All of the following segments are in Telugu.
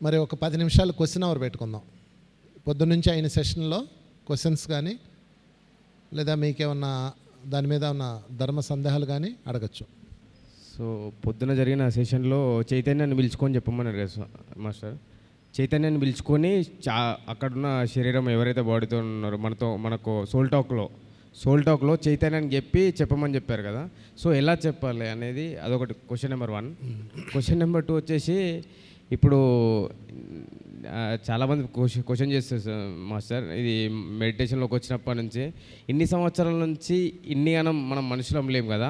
మరి ఒక 10 నిమిషాలు క్వశ్చన్ అవర్ పెట్టుకుందాం. పొద్దున్నుంచి అయిన సెషన్లో క్వశ్చన్స్ కానీ లేదా మీకేమన్నా దాని మీద ఉన్న ధర్మ సందేహాలు కానీ అడగచ్చు. సో పొద్దున జరిగిన సెషన్లో చైతన్యాన్ని పిలుచుకొని చెప్పమన్నారు కదా మాస్టర్. చైతన్యాన్ని పిలుచుకొని అక్కడున్న శరీరం ఎవరైతే బాడీతో ఉన్నారో మనకు సోల్ టాక్లో చైతన్యాన్ని చెప్పమని చెప్పారు కదా. సో ఎలా చెప్పాలి అనేది అదొకటి క్వశ్చన్ నెంబర్ 1. క్వశ్చన్ నెంబర్ 2 వచ్చేసి, ఇప్పుడు చాలామంది క్వశ్చన్ చేస్తారు మాస్టర్, ఇది మెడిటేషన్లోకి వచ్చినప్పటి నుంచి ఇన్ని సంవత్సరాల నుంచి మనం మనుషులం లేం కదా.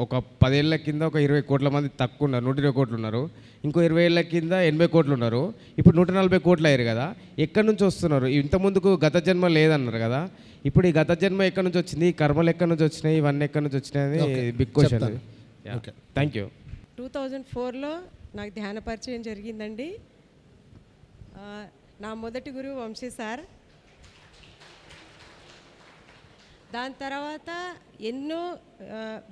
ఒక 10 ఏళ్ళ కింద ఒక 20 కోట్ల మంది తక్కువ ఉన్నారు, 120 కోట్లు ఉన్నారు. ఇంకో 20 ఏళ్ళ కింద 80 కోట్లు ఉన్నారు. ఇప్పుడు 140 కోట్లు అయ్యారు కదా. ఎక్కడి నుంచి వస్తున్నారు? ఇంతకుముందుకు గత జన్మ లేదన్నారు కదా. ఇప్పుడు ఈ గత జన్మ ఎక్కడి నుంచి వచ్చింది, కర్మలు ఎక్కడి నుంచి వచ్చినాయి, ఇవన్నీ ఎక్కడి నుంచి వచ్చినాయి అనేది బిగ్ క్వశ్చన్. Thank you. 2004లో నాకు ధ్యాన పరిచయం జరిగిందండి. నా మొదటి గురువు వంశీ సార్. దాని తర్వాత ఎన్నో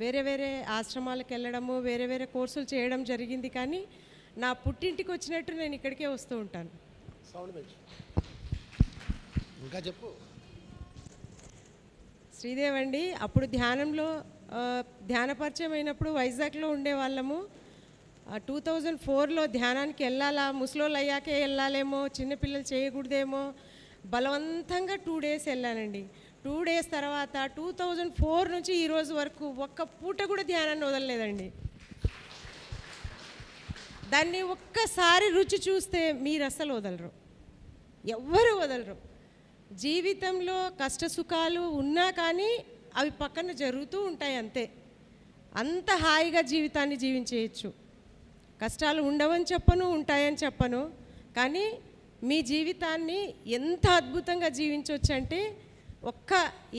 వేరే వేరే ఆశ్రమాలకు వెళ్ళడము, వేరే వేరే కోర్సులు చేయడం జరిగింది. కానీ నా పుట్టింటికి వచ్చినట్టు నేను ఇక్కడికే వస్తూ ఉంటాను. ఇంకా చెప్పు. శ్రీదేవ్ అండి, అప్పుడు ధ్యాన పరిచయం అయినప్పుడు వైజాగ్లో ఉండేవాళ్ళము. 2004లో ధ్యానానికి వెళ్ళాలా, ముసలోళ్ళు అయ్యాకే వెళ్ళాలేమో, చిన్నపిల్లలు చేయకూడదేమో, బలవంతంగా 2 డేస్ వెళ్ళానండి. 2 డేస్ తర్వాత 2004 నుంచి ఈరోజు వరకు ఒక్క పూట కూడా ధ్యానాన్ని వదలలేదండి. దాన్ని ఒక్కసారి రుచి చూస్తే మీరు అస్సలు వదలరు, ఎవ్వరు వదలరు. జీవితంలో కష్ట సుఖాలు ఉన్నా కానీ అవి పక్కన జరుగుతూ ఉంటాయి అంతే. అంత హాయిగా జీవితాన్ని జీవించేయచ్చు. కష్టాలు ఉండవని చెప్పను, ఉంటాయని చెప్పను. కానీ మీ జీవితాన్ని ఎంత అద్భుతంగా జీవించవచ్చు అంటే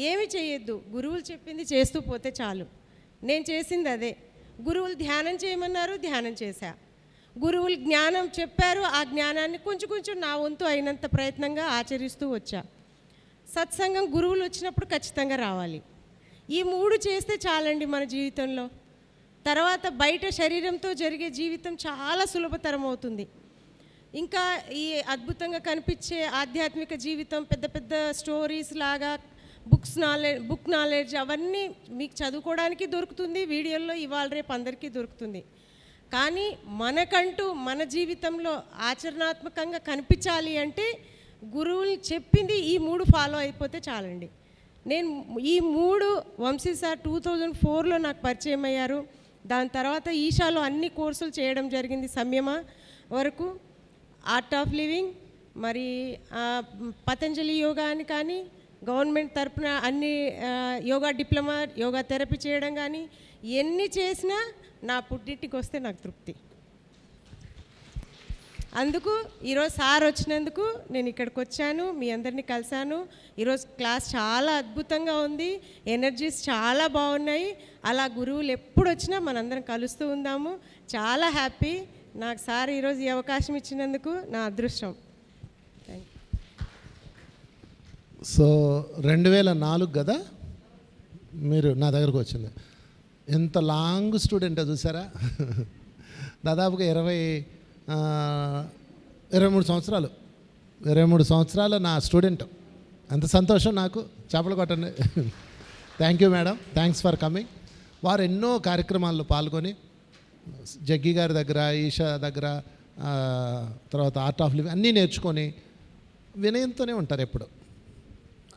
ఏమి చేయొద్దు, గురువులు చెప్పింది చేస్తూ పోతే చాలు. నేను చేసింది అదే. గురువులు ధ్యానం చేయమన్నారు, ధ్యానం చేశా. గురువులు జ్ఞానం చెప్పారు, ఆ జ్ఞానాన్ని కొంచెం కొంచెం నా వంతు అయినంత ప్రయత్నంగా ఆచరిస్తూ వచ్చా. సత్సంగం గురువులు వచ్చినప్పుడు ఖచ్చితంగా రావాలి. ఈ 3 చేస్తే చాలండి మన జీవితంలో. తర్వాత బయట శరీరంతో జరిగే జీవితం చాలా సులభతరం అవుతుంది. ఇంకా ఈ అద్భుతంగా కనిపించే ఆధ్యాత్మిక జీవితం, పెద్ద పెద్ద స్టోరీస్ లాగా బుక్ నాలెడ్జ్ అవన్నీ మీకు చదువుకోవడానికి దొరుకుతుంది, వీడియోల్లో ఇవాళ రేపు అందరికీ దొరుకుతుంది. కానీ మనకంటూ మన జీవితంలో ఆచరణాత్మకంగా కనిపించాలి అంటే గురువులు చెప్పింది ఈ 3 ఫాలో అయిపోతే చాలండి. నేను ఈ 3 వంశీ సార్ 2004లో నాకు పరిచయం అయ్యారు. దాని తర్వాత ఈషాలో అన్ని కోర్సులు చేయడం జరిగింది, సంయమ వరకు, ఆర్ట్ ఆఫ్ లివింగ్, మరి పతంజలి యోగా అని కానీ, గవర్నమెంట్ తరపున అన్ని యోగా డిప్లొమా, యోగా థెరపీ చేయడం కానీ, ఎన్ని చేసినా నా పుట్టింటికి వస్తే నాకు తృప్తి. అందుకు ఈరోజు సార్ వచ్చినందుకు నేను ఇక్కడికి వచ్చాను, మీ అందరినీ కలిశాను. ఈరోజు క్లాస్ చాలా అద్భుతంగా ఉంది, ఎనర్జీస్ చాలా బాగున్నాయి. అలా గురువులు ఎప్పుడు వచ్చినా మనందరం కలుస్తూ ఉందాము. చాలా హ్యాపీ. నాకు సార్ ఈరోజు ఈ అవకాశం ఇచ్చినందుకు నా అదృష్టం. Thank you. సో 2004 కదా మీరు నా దగ్గరకు వచ్చింది. ఎంత లాంగ్ స్టూడెంటో చూసారా. దాదాపుగా 23 సంవత్సరాలు, 23 సంవత్సరాలు నా స్టూడెంట్. అంత సంతోషం నాకు. చేపలు కొట్టండి. Thank you madam, thanks for coming. వారు ఎన్నో కార్యక్రమాల్లో పాల్గొని జగ్గి గారి దగ్గర, ఈషా దగ్గర, తర్వాత ఆర్ట్ ఆఫ్ లివింగ్ అన్నీ నేర్చుకొని వినయంతోనే ఉంటారు ఎప్పుడు.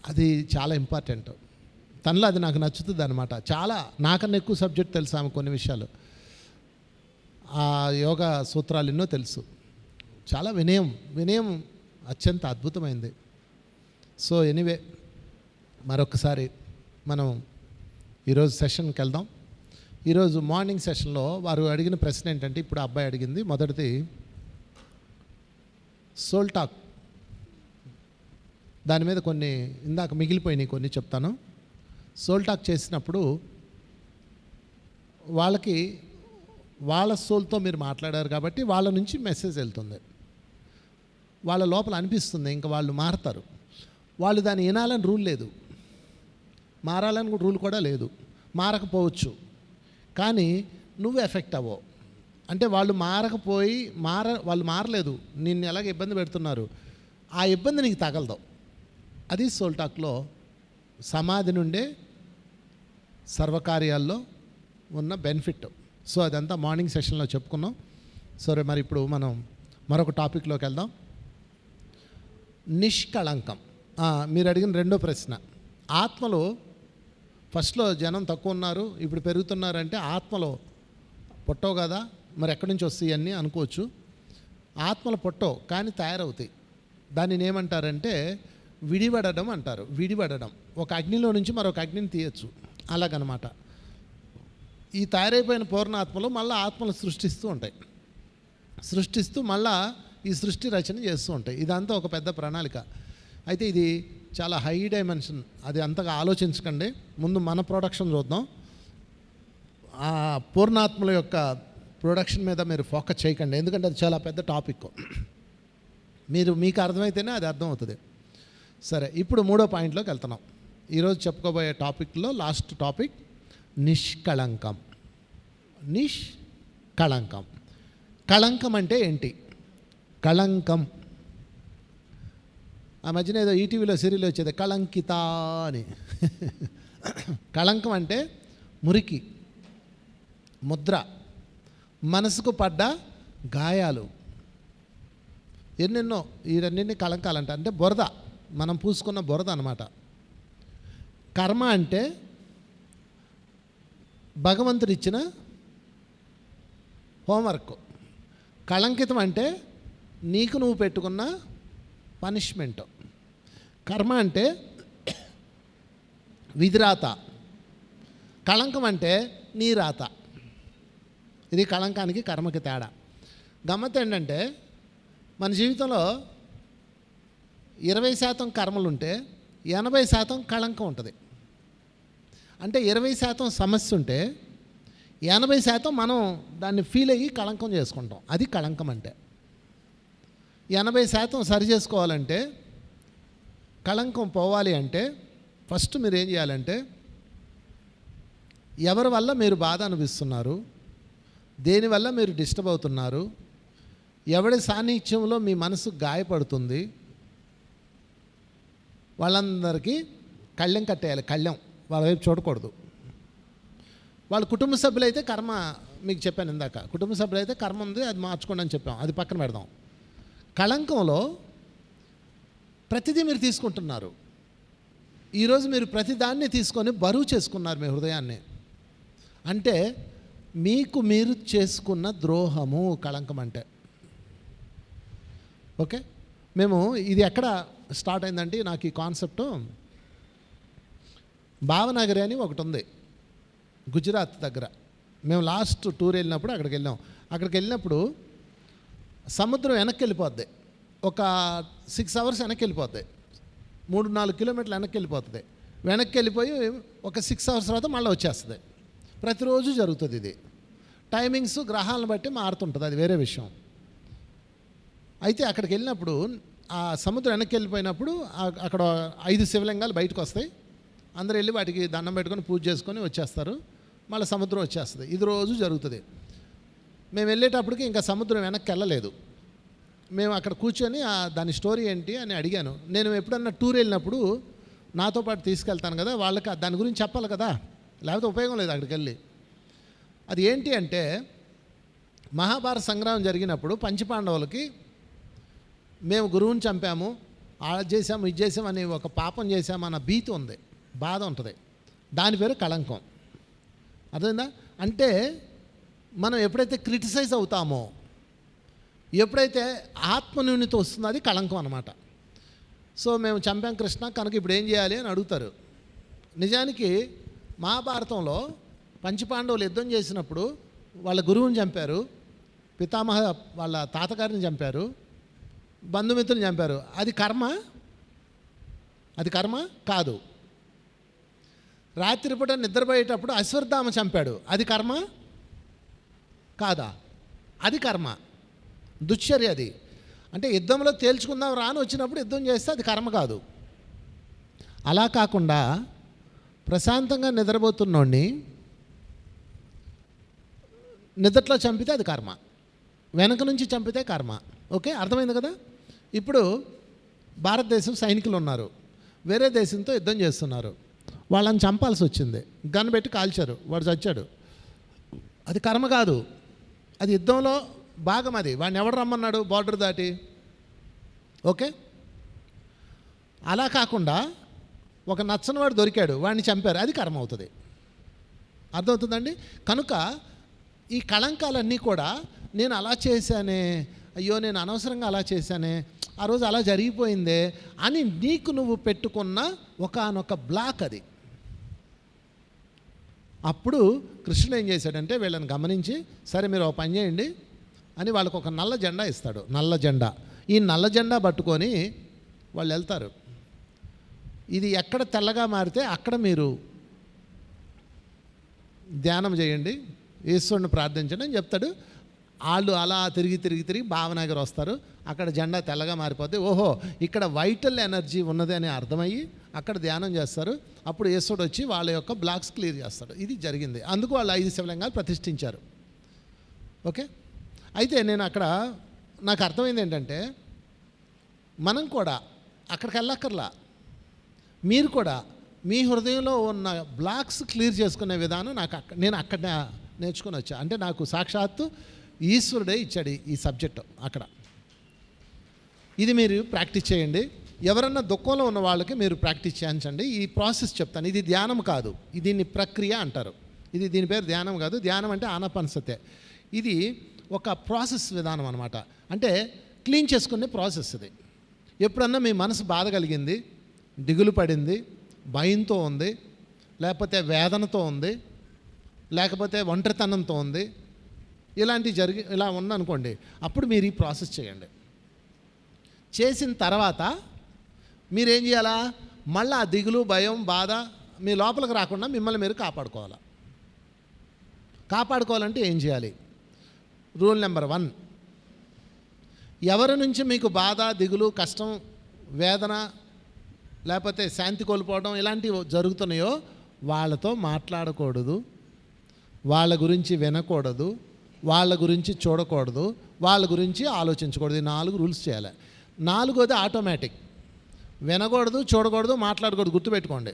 అది చాలా ఇంపార్టెంట్. తనలో అది నాకు నచ్చుతుంది అనమాట. చాలా నాకన్నా ఎక్కువ సబ్జెక్ట్ తెలుసు ఆమె, కొన్ని విషయాలు, ఆ యోగా సూత్రాలు ఎన్నో తెలుసు. చాలా వినయం అత్యంత అద్భుతమైంది. సో ఎనీవే, మరొకసారి మనం ఈరోజు సెషన్కి వెళ్దాం. ఈరోజు మార్నింగ్ సెషన్లో వారు అడిగిన ప్రశ్న ఏంటంటే, ఇప్పుడు అబ్బాయి అడిగింది మొదటిది సోల్ టాక్. దాని మీద కొన్ని ఇందాక మిగిలిపోయినాయి, కొన్ని చెప్తాను. సోల్ టాక్ చేసినప్పుడు వాళ్ళ సోల్తో మీరు మాట్లాడారు కాబట్టి వాళ్ళ నుంచి మెసేజ్ వెళ్తుంది. వాళ్ళ లోపల అనిపిస్తుంది, ఇంకా వాళ్ళు మారతారు. వాళ్ళు దాన్ని వినాలని రూల్ లేదు, మారాలని రూల్ కూడా లేదు. మారకపోవచ్చు, కానీ నువ్వు ఎఫెక్ట్ అవ్వవు. అంటే వాళ్ళు మారకపోయి వాళ్ళు మారలేదు, నిన్ను ఎలాగ ఇబ్బంది పెడుతున్నారు, ఆ ఇబ్బంది నీకు తగలదు. అది సోల్ టాక్లో సమాధి నుండే సర్వకార్యాల్లో ఉన్న బెనిఫిట్. సో అదంతా మార్నింగ్ సెషన్లో చెప్పుకున్నాం. సరే, మరి ఇప్పుడు మనం మరొక టాపిక్లోకి వెళ్దాం. నిష్కళంకం. మీరు అడిగిన రెండో ప్రశ్న. ఆత్మలో ఫస్ట్లో జనం తక్కువ ఉన్నారు, ఇప్పుడు పెరుగుతున్నారంటే ఆత్మలో పుట్టవు కదా, మరి ఎక్కడి నుంచి వస్తాయి అన్నీ అనుకోవచ్చు. ఆత్మలు పుట్టవు కానీ తయారవుతాయి. దానిని ఏమంటారంటే విడిపడడం అంటారు. విడిపడడం, ఒక అగ్నిలో నుంచి మరొక అగ్నిని తీయచ్చు, అలాగనమాట. ఈ తయారైపోయిన పూర్ణాత్మలు మళ్ళీ ఆత్మలు సృష్టిస్తూ ఉంటాయి, సృష్టిస్తూ మళ్ళా ఈ సృష్టి రచన చేస్తూ ఉంటాయి. ఇదంతా ఒక పెద్ద ప్రణాళిక. అయితే ఇది చాలా హై డైమెన్షన్, అది అంతగా ఆలోచించకండి. ముందు మన ప్రొడక్షన్ చూద్దాం. ఆ పూర్ణాత్మల యొక్క ప్రొడక్షన్ మీద మీరు ఫోకస్ చేయకండి, ఎందుకంటే అది చాలా పెద్ద టాపిక్. మీకు అర్థమైతేనే అది అర్థమవుతుంది. సరే, ఇప్పుడు మూడో పాయింట్లోకి వెళ్తున్నాం. ఈరోజు చెప్పుకోబోయే టాపిక్లో లాస్ట్ టాపిక్ నిష్కళంకం. నిష్కళంకం. కళంకం అంటే ఏంటి? కళంకం, ఆ మధ్యన ఏదో ఈటీవీలో సీరియల్ వచ్చేది కళంకిత అని. కళంకం అంటే మురికి, ముద్ర, మనసుకు పడ్డ గాయాలు, ఎన్నెన్నో. ఈ రెండింటిని కళంకాలంట. అంటే బురద, మనం పూసుకున్న బురద అన్నమాట. కర్మ అంటే భగవంతుడు ఇచ్చిన హోంవర్క్. కళంకితం అంటే నీకు నువ్వు పెట్టుకున్న పనిష్మెంట్. కర్మ అంటే విధిరాత, కళంకం అంటే నీ రాత. ఇది కళంకానికి కర్మకి తేడా. గమ్మత్ ఏంటంటే మన జీవితంలో 20% కర్మలు ఉంటే 80% కళంకం ఉంటుంది. అంటే 20% సమస్య ఉంటే 80% మనం దాన్ని ఫీల్ అయ్యి కళంకం చేసుకుంటాం. అది కళంకం అంటే. 80% సరి చేసుకోవాలంటే, కళంకం పోవాలి అంటే ఫస్ట్ మీరు ఏం చేయాలంటే, ఎవరి వల్ల మీరు బాధ అనిపిస్తున్నారు, దేనివల్ల మీరు డిస్టర్బ్ అవుతున్నారు, ఎవడి సాన్నిధ్యంలో మీ మనసు గాయపడుతుంది, వాళ్ళందరికీ కళ్ళెం కట్టేయాలి. కళ్ళెం వాళ్ళ వైపు చూడకూడదు. వాళ్ళ కుటుంబ సభ్యులైతే కర్మ, మీకు చెప్పాను ఇందాక, కుటుంబ సభ్యులైతే కర్మ ఉంది, అది మార్చుకోండి అని చెప్పాం, అది పక్కన పెడదాం. కళంకంలో ప్రతిదీ మీరు తీసుకుంటున్నారు. ఈరోజు మీరు ప్రతిదాన్ని తీసుకొని బరువు చేసుకున్నారు మీ హృదయాన్ని. అంటే మీకు మీరు చేసుకున్న ద్రోహము కళంకం అంటే. ఓకే, మేము ఇది ఎక్కడ స్టార్ట్ అయిందంటే, నాకు ఈ కాన్సెప్టు భావనగరి అని ఒకటి ఉంది గుజరాత్ దగ్గర. మేము లాస్ట్ టూర్ వెళ్ళినప్పుడు అక్కడికి వెళ్ళాం. అక్కడికి వెళ్ళినప్పుడు సముద్రం వెనక్కి వెళ్ళిపోద్ది, ఒక 6 hours వెనక్కి వెళ్ళిపోద్ది, 3-4 కిలోమీటర్లు వెనక్కి వెళ్ళిపోతుంది. వెనక్కి వెళ్ళిపోయి ఒక 6 hours తర్వాత మళ్ళీ వచ్చేస్తుంది. ప్రతిరోజు జరుగుతుంది ఇది. టైమింగ్స్ గ్రహాలను బట్టి మారుతుంటుంది, అది వేరే విషయం. అయితే అక్కడికి వెళ్ళినప్పుడు ఆ సముద్రం వెనక్కి వెళ్ళిపోయినప్పుడు అక్కడ 5 శివలింగాలు బయటకు వస్తాయి. అందరూ వెళ్ళి వాటికి దండం పెట్టుకొని పూజ చేసుకొని వచ్చేస్తారు. మళ్ళీ సముద్రం వచ్చేస్తుంది. ఇది రోజు జరుగుతుంది. మేము వెళ్ళేటప్పటికి ఇంకా సముద్రం వెనక్కి వెళ్ళలేదు. మేము అక్కడ కూర్చొని దాని స్టోరీ ఏంటి అని అడిగాను. నేను ఎప్పుడన్నా టూర్ వెళ్ళినప్పుడు నాతో పాటు తీసుకెళ్తాను కదా, వాళ్ళకి దాని గురించి చెప్పాలి కదా, లేకపోతే ఉపయోగం లేదు అక్కడికి వెళ్ళి. అది ఏంటి అంటే, మహాభారత సంగ్రామం జరిగినప్పుడు పంచపాండవులకి మేము గురువుని చంపాము, అది చేసాము, ఇది చేసాము అని, ఒక పాపం చేసామన్న భీతి ఉంది, బాధ ఉంటుంది. దాని పేరు కళంకం. అర్థమైందా? అంటే మనం ఎప్పుడైతే క్రిటిసైజ్ అవుతామో, ఎప్పుడైతే ఆత్మన్యూనత వస్తుందో అది కళంకం అన్నమాట. సో మేము చంపాం కృష్ణ, కనుక ఇప్పుడు ఏం చేయాలి అని అడుగుతారు. నిజానికి మహాభారతంలో పంచపాండవులు యుద్ధం చేసినప్పుడు వాళ్ళ గురువుని చంపారు, పితామహ వాళ్ళ తాతగారిని చంపారు, బంధుమిత్రుని చంపారు. అది కర్మ? అది కర్మ కాదు. రాత్రిపూట నిద్రపోయేటప్పుడు అశ్వత్థామ చంపాడు, అది కర్మ కాదా? అది కర్మ, దుశ్చర్య అది. అంటే యుద్ధంలో తేల్చుకుందాం రాని వచ్చినప్పుడు యుద్ధం చేస్తే అది కర్మ కాదు. అలా కాకుండా ప్రశాంతంగా నిద్రపోతున్నోడిని నిద్రలో చంపితే అది కర్మ, వెనక నుంచి చంపితే కర్మ. ఓకే, అర్థమైంది కదా. ఇప్పుడు భారతదేశం సైనికులు ఉన్నారు, వేరే దేశంతో యుద్ధం చేస్తున్నారు, వాళ్ళని చంపాల్సి వచ్చింది, గన్ పెట్టి కాల్చారు, వాడు చచ్చాడు. అది కర్మ కాదు, అది యుద్ధంలో భాగం. అది వాడిని ఎవడు రమ్మన్నాడు బార్డర్ దాటి? ఓకే, అలా కాకుండా ఒక నచ్చని వాడు దొరికాడు, వాడిని చంపారు, అది కర్మ అవుతుంది. అర్థమవుతుందండి. కనుక ఈ కళంకాలన్నీ కూడా నేను అలా చేశానే, అయ్యో నేను అనవసరంగా అలా చేశానే, ఆ రోజు అలా జరిగిపోయిందే అని నీకు నువ్వు పెట్టుకున్న ఒకానొక బ్లాక్ అది. అప్పుడు కృష్ణుడు ఏం చేశాడంటే వీళ్ళని గమనించి, సరే మీరు ఒక పని చేయండి అని వాళ్ళకు ఒక నల్ల జెండా ఇస్తాడు. నల్ల జెండా, ఈ నల్ల జెండా పట్టుకొని వాళ్ళు వెళ్తారు. ఇది ఎక్కడ తెల్లగా మారితే అక్కడ మీరు ధ్యానం చేయండి, ఈశ్వరుని ప్రార్థించండి అని చెప్తాడు. వాళ్ళు అలా తిరిగి తిరిగి తిరిగి భావనగర్ వస్తారు, అక్కడ జెండా తెల్లగా మారిపోతే ఓహో ఇక్కడ వైటల్ ఎనర్జీ ఉన్నది అని అర్థమయ్యి అక్కడ ధ్యానం చేస్తారు. అప్పుడు ఈశ్వరుడు వచ్చి వాళ్ళ యొక్క బ్లాక్స్ క్లియర్ చేస్తాడు. ఇది జరిగింది, అందుకు వాళ్ళు 5 శివలింగాలు ప్రతిష్ఠించారు. ఓకే, అయితే నేను అక్కడ నాకు అర్థమైంది ఏంటంటే మనం కూడా అక్కడికి వెళ్ళక్కర్లా, మీరు కూడా మీ హృదయంలో ఉన్న బ్లాక్స్ క్లియర్ చేసుకునే విధానం నేను అక్కడ నేర్చుకొని వచ్చా. అంటే నాకు సాక్షాత్తు ఈశ్వరుడే ఇచ్చాడు ఈ సబ్జెక్టు అక్కడ. ఇది మీరు ప్రాక్టీస్ చేయండి. ఎవరన్నా దుఃఖంలో ఉన్న వాళ్ళకి మీరు ప్రాక్టీస్ చేయించండి. ఈ ప్రాసెస్ చెప్తాను, ఇది ధ్యానం కాదు, దీన్ని ప్రక్రియ అంటారు. దీని పేరు ధ్యానం కాదు, ధ్యానం అంటే ఆనాపానసతే. ఇది ఒక ప్రాసెస్ విధానం అనమాట. అంటే క్లీన్ చేసుకునే ప్రాసెస్ ఇది. ఎప్పుడన్నా మీ మనసు బాధ కలిగింది, దిగులు పడింది, భయంతో ఉంది, లేకపోతే వేదనతో ఉంది, లేకపోతే ఒంటరితనంతో ఉంది, ఇలా ఉందనుకోండి, అప్పుడు మీరు ఈ ప్రాసెస్ చేయండి. చేసిన తర్వాత మీరేం చేయాలా, మళ్ళీ ఆ దిగులు, భయం, బాధ మీ లోపలికి రాకుండా మిమ్మల్ని మీరు కాపాడుకోవాలి. కాపాడుకోవాలంటే ఏం చేయాలి? రూల్ నెంబర్ 1, ఎవరి నుంచి మీకు బాధ, దిగులు, కష్టం, వేదన, లేకపోతే శాంతి కోల్పోవడం ఇలాంటివి జరుగుతున్నాయో వాళ్ళతో మాట్లాడకూడదు, వాళ్ళ గురించి వినకూడదు, వాళ్ళ గురించి చూడకూడదు, వాళ్ళ గురించి ఆలోచించకూడదు. ఈ 4 రూల్స్ చేయాలి. 4వది ఆటోమేటిక్, వినకూడదు, చూడకూడదు, మాట్లాడకూడదు, గుర్తుపెట్టుకోండి.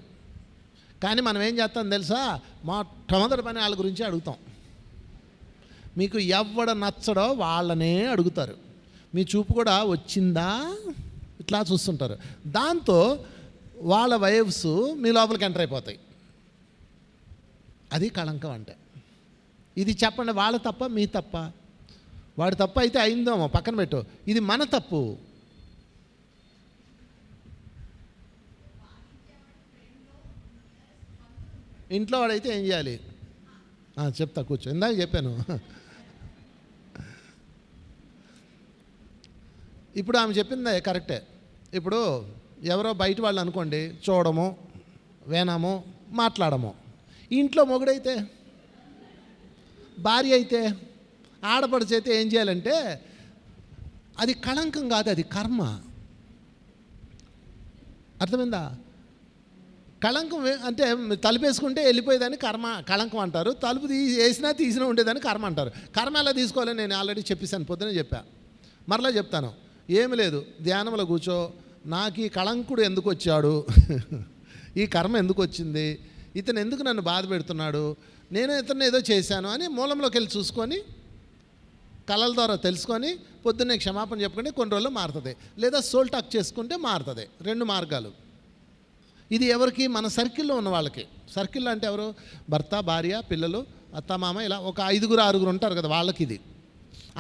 కానీ మనం ఏం చేస్తాం తెలుసా, మొట్టమొదటి పని వాళ్ళ గురించి అడుగుతాం. మీకు ఎవడ నచ్చడో వాళ్ళనే అడుగుతారు. మీ చూపు కూడా వచ్చిందా ఇట్లా చూస్తుంటారు. దాంతో వాళ్ళ వైవ్స్ మీ లోపలికి ఎంటర్ అయిపోతాయి. అది కళంకం అంటే. ఇది చెప్పండి, వాళ్ళ తప్ప మీ తప్ప? వాడి తప్పు అయితే అయిందేమో పక్కన పెట్టు, ఇది మన తప్పు. ఇంట్లో వాడైతే ఏం చేయాలి చెప్తా, కూర్చో. ఇందాక చెప్పాను. ఇప్పుడు ఆమె చెప్పింది కరెక్టే. ఇప్పుడు ఎవరో బయట వాళ్ళు అనుకోండి, చూడము, వినము, మాట్లాడము. ఇంట్లో మొగుడైతే, భార్య అయితే, ఆడపడుచు అయితే ఏం చేయాలంటే అది కళంకం కాదు, అది కర్మ. అర్థమైందా? కళంకం అంటే తలుపేసుకుంటే వెళ్ళిపోయేదాన్ని కళంకం అంటారు, తలుపు వేసినా తీసినా ఉండేదాన్ని కర్మ అంటారు. కర్మ ఎలా తీసుకోవాలని నేను ఆల్రెడీ చెప్పేశాను, పొద్దునే చెప్పా, మరలా చెప్తాను. ఏమి లేదు, ధ్యానంలో కూర్చో, నాకు ఈ కళంకుడు ఎందుకు వచ్చాడు, ఈ కర్మ ఎందుకు వచ్చింది, ఇతను ఎందుకు నన్ను బాధ పెడుతున్నాడు, నేను ఇతను ఏదో చేశాను అని మూలంలోకి వెళ్ళి చూసుకొని కళల ద్వారా తెలుసుకొని పొద్దున్నే క్షమాపణ చెప్పుకుంటే కొన్ని రోజుల్లో మారుతుంది. లేదా సోల్ టాక్ చేసుకుంటే మారుతుంది. 2 మార్గాలు. ఇది ఎవరికి? మన సర్కిల్లో ఉన్న వాళ్ళకి. సర్కిల్లో అంటే ఎవరు? భర్త, భార్య, పిల్లలు, అత్త, మామ, ఇలా ఒక 5-6 ఉంటారు కదా, వాళ్ళకి. ఇది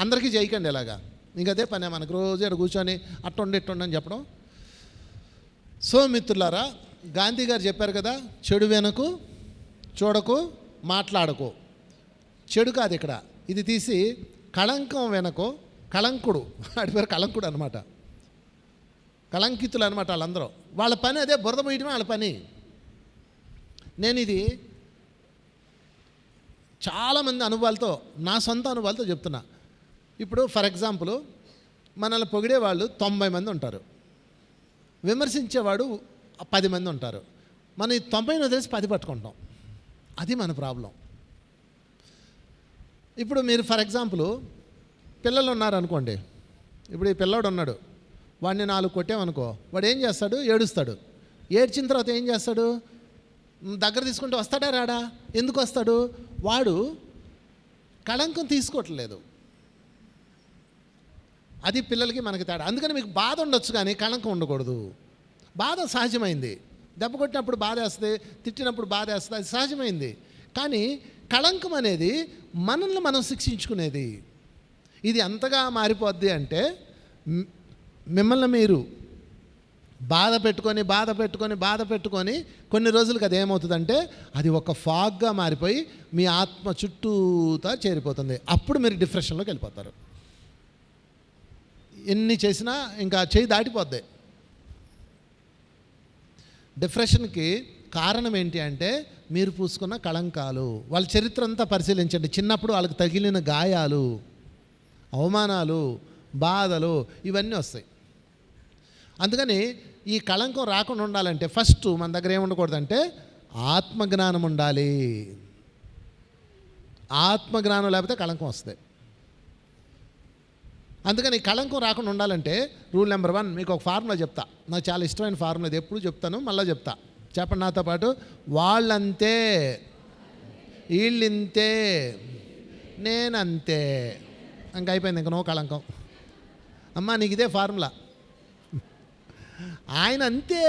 అందరికీ చేయకండి ఇలాగా. ఇంకదే పనే మనకు, రోజు ఇక్కడ కూర్చొని అట్టుండి ఇట్టుండి అని చెప్పడం. సో మిత్రులారా, గాంధీ గారు చెప్పారు కదా, చెడు వెనకు, చూడకు, మాట్లాడకు. చెడు కాదు ఇక్కడ, ఇది తీసి కళంకం వెనకో, కళంకుడు, వాడి పేరు కళంకుడు అనమాట, కళంకితులు అనమాట వాళ్ళందరూ. వాళ్ళ పని అదే, బురద పోయటమే వాళ్ళ పని. నేను ఇది చాలామంది అనుభవాలతో, నా సొంత అనుభవాలతో చెప్తున్నా. ఇప్పుడు ఫర్ ఎగ్జాంపుల్, మనల్ని పొగిడేవాళ్ళు 90 మంది ఉంటారు, విమర్శించేవాడు 10 మంది ఉంటారు. మనం ఈ 90ని వదిలేసి 10 పట్టుకుంటాం. అది మన ప్రాబ్లం. ఇప్పుడు మీరు ఫర్ ఎగ్జాంపుల్ పిల్లలు ఉన్నారనుకోండి, ఇప్పుడు ఈ పిల్లోడు ఉన్నాడు, వాడిని 4 కొట్టామనుకో, వాడు ఏం చేస్తాడు? ఏడుస్తాడు. ఏడ్చిన తర్వాత ఏం చేస్తాడు? దగ్గర తీసుకుంటే వస్తాడా రాడా? ఎందుకు వస్తాడు? వాడు కళంకం తీసుకోవట్లేదు. అది పిల్లలకి మనకి తేడా. అందుకని మీకు బాధ ఉండొచ్చు కానీ కళంకం ఉండకూడదు. బాధ సహజమైంది. దెబ్బ కొట్టినప్పుడు బాధ వేస్తుంది, తిట్టినప్పుడు బాధ వేస్తుంది, అది సహజమైంది. కానీ కళంకం అనేది మనల్ని మనం శిక్షించుకునేది. ఇది ఎంతగా మారిపోద్ది అంటే మిమ్మల్ని మీరు బాధ పెట్టుకొని కొన్ని రోజులకి అది ఏమవుతుందంటే అది ఒక ఫాగ్గా మారిపోయి మీ ఆత్మ చుట్టూతా చేరిపోతుంది. అప్పుడు మీరు డిప్రెషన్లోకి వెళ్ళిపోతారు. ఎన్ని చేసినా ఇంకా చేయి దాటిపోద్ది. డిప్రెషన్కి కారణం ఏంటి అంటే మీరు పూసుకున్న కళంకాలు. వాళ్ళ చరిత్ర అంతా పరిశీలించండి. చిన్నప్పుడు వాళ్ళకి తగిలిన గాయాలు, అవమానాలు, బాధలు ఇవన్నీ వస్తాయి. అందుకని ఈ కళంకం రాకుండా ఉండాలంటే ఫస్ట్ మన దగ్గర ఏముండకూడదంటే ఆత్మజ్ఞానం ఉండాలి. ఆత్మజ్ఞానం లేకపోతే కళంకం వస్తుంది. అందుకని కళంకం రాకుండా ఉండాలంటే రూల్ నెంబర్ 1 మీకు ఒక ఫార్ములా చెప్తా. నాకు చాలా ఇష్టమైన ఫార్ములా, ఇది ఎప్పుడు చెప్తాను, మళ్ళీ చెప్తా. చెప్పండి నాతో పాటు. వాళ్ళంతే, వీళ్ళింతే, నేనంతే. ఇంక అయిపోయింది, ఇంక నో కళంకం. అమ్మా నీకు ఇదే ఫార్ములా. ఆయన అంతే,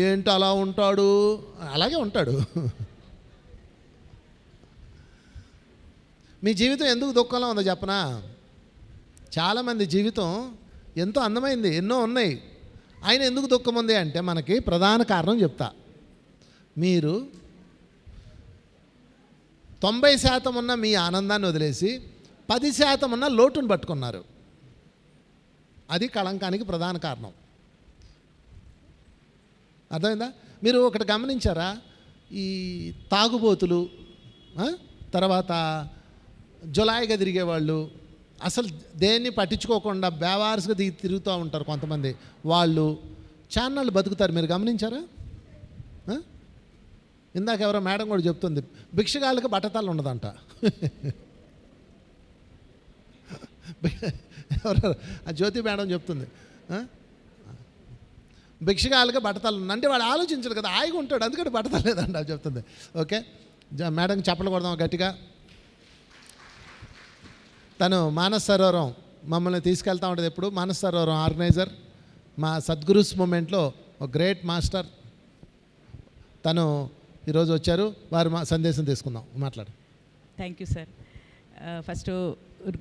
ఏంటి అలా ఉంటాడు, అలాగే ఉంటాడు. మీ జీవితం ఎందుకు దుఃఖంలో ఉందో చెప్పనా? చాలామంది జీవితం ఎంతో అందమైంది, ఎన్నో ఉన్నాయి. ఆయన ఎందుకు దుఃఖం ఉంది అంటే మనకి ప్రధాన కారణం చెప్తా. మీరు 90% ఉన్న మీ ఆనందాన్ని వదిలేసి 10% ఉన్న లోటును పట్టుకున్నారు. అది కళంకానికి ప్రధాన కారణం. అర్థమైందా? మీరు ఒకటి గమనించారా? ఈ తాగుబోతులు, తర్వాత జులాయిగా తిరిగేవాళ్ళు, అసలు దేన్ని పట్టించుకోకుండా బేవారసుగా తిరుగుతూ ఉంటారు కొంతమంది. వాళ్ళు ఛానళ్ళు బతుకుతారు. మీరు గమనించారా? ఇందాక ఎవరో మేడం కూడా చెప్తుంది, భిక్షగాళ్ళకి బట్టతాళ్ళు ఉండదంట. ఎవరో ఆ జ్యోతి మేడం చెప్తుంది, భిక్షగాళ్ళకి బట్టతాళ్ళు అంటే వాడు ఆలోచించడు కదా, హాయిగా ఉంటాడు, అందుకని బట్టతలేదంట చెప్తుంది. ఓకే, మేడం చెప్పలు కొడదాం గట్టిగా. తను మానస్ సరోవరం మమ్మల్ని తీసుకెళ్తూ ఉంటుంది ఎప్పుడు. మానస్ సరోవరం ఆర్గనైజర్, మా సద్గురుస్ మూమెంట్లో ఒక గ్రేట్ మాస్టర్. తను ఈరోజు వచ్చారు, వారు మా సందేశం తీసుకుందాం. మాట్లాడు. Thank you sir. ఫస్ట్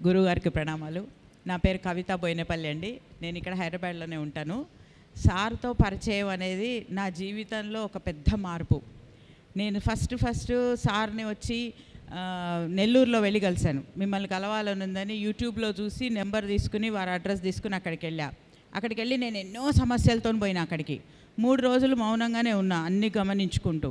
గురువు గారికి ప్రణామాలు. నా పేరు కవిత బోయినపల్లి అండి. నేను ఇక్కడ హైదరాబాద్లోనే ఉంటాను. సార్తో పరిచయం అనేది నా జీవితంలో ఒక పెద్ద మార్పు. నేను ఫస్ట్ సార్ని వచ్చి నెల్లూరులో వెళ్ళి కలిశాను. మిమ్మల్ని కలవాలని ఉందని యూట్యూబ్లో చూసి నెంబర్ తీసుకుని వారి అడ్రస్ తీసుకుని అక్కడికి వెళ్ళి నేను ఎన్నో సమస్యలతో పోయినా. అక్కడికి 3 రోజులు మౌనంగానే ఉన్నా, అన్నీ గమనించుకుంటూ.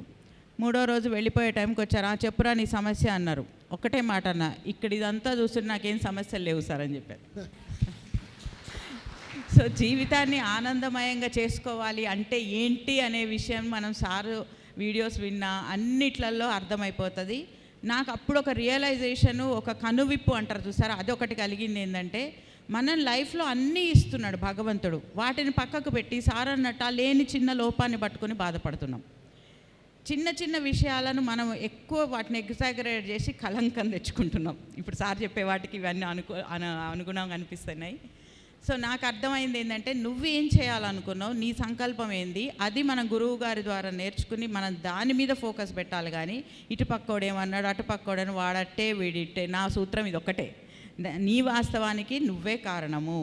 3వ రోజు వెళ్ళిపోయే టైంకి వచ్చారు. చెప్పురా నీ సమస్య అన్నారు. ఒక్కటే మాట అన్న, ఇక్కడ ఇదంతా చూస్తుంటే నాకేం సమస్యలు లేవు సార్ అని చెప్పారు. సో జీవితాన్ని ఆనందమయంగా చేసుకోవాలి అంటే ఏంటి అనే విషయం మనం సారు వీడియోస్ విన్నా అన్నిట్లలో అర్థమైపోతుంది. నాకు అప్పుడు ఒక రియలైజేషను, ఒక కనువిప్పు అంటారు చూసారా, అదొకటి కలిగింది. ఏంటంటే మనం లైఫ్లో అన్నీ ఇస్తున్నాడు భగవంతుడు, వాటిని పక్కకు పెట్టి సార్ అన్నట్టు లేని చిన్న లోపాన్ని పట్టుకొని బాధపడుతున్నాం. చిన్న విషయాలను మనం ఎక్కువ వాటిని ఎగ్జాగరేట్ చేసి కళంకం తెచ్చుకుంటున్నాం. ఇప్పుడు సార్ చెప్పే వాటికి ఇవన్నీ అనుగుణంగా అనిపిస్తున్నాయి. సో నాకు అర్థమైంది ఏంటంటే నువ్వేం చేయాలనుకున్నావు, నీ సంకల్పం ఏంది, అది మనం గురువు గారి ద్వారా నేర్చుకుని మనం దాని మీద ఫోకస్ పెట్టాలి. కానీ ఇటు పక్కోడు ఏమన్నాడు, అటు పక్కోడని వాడట్టే వీడిట్టే. నా సూత్రం ఇది ఒక్కటే, నీ వాస్తవానికి నువ్వే కారణము,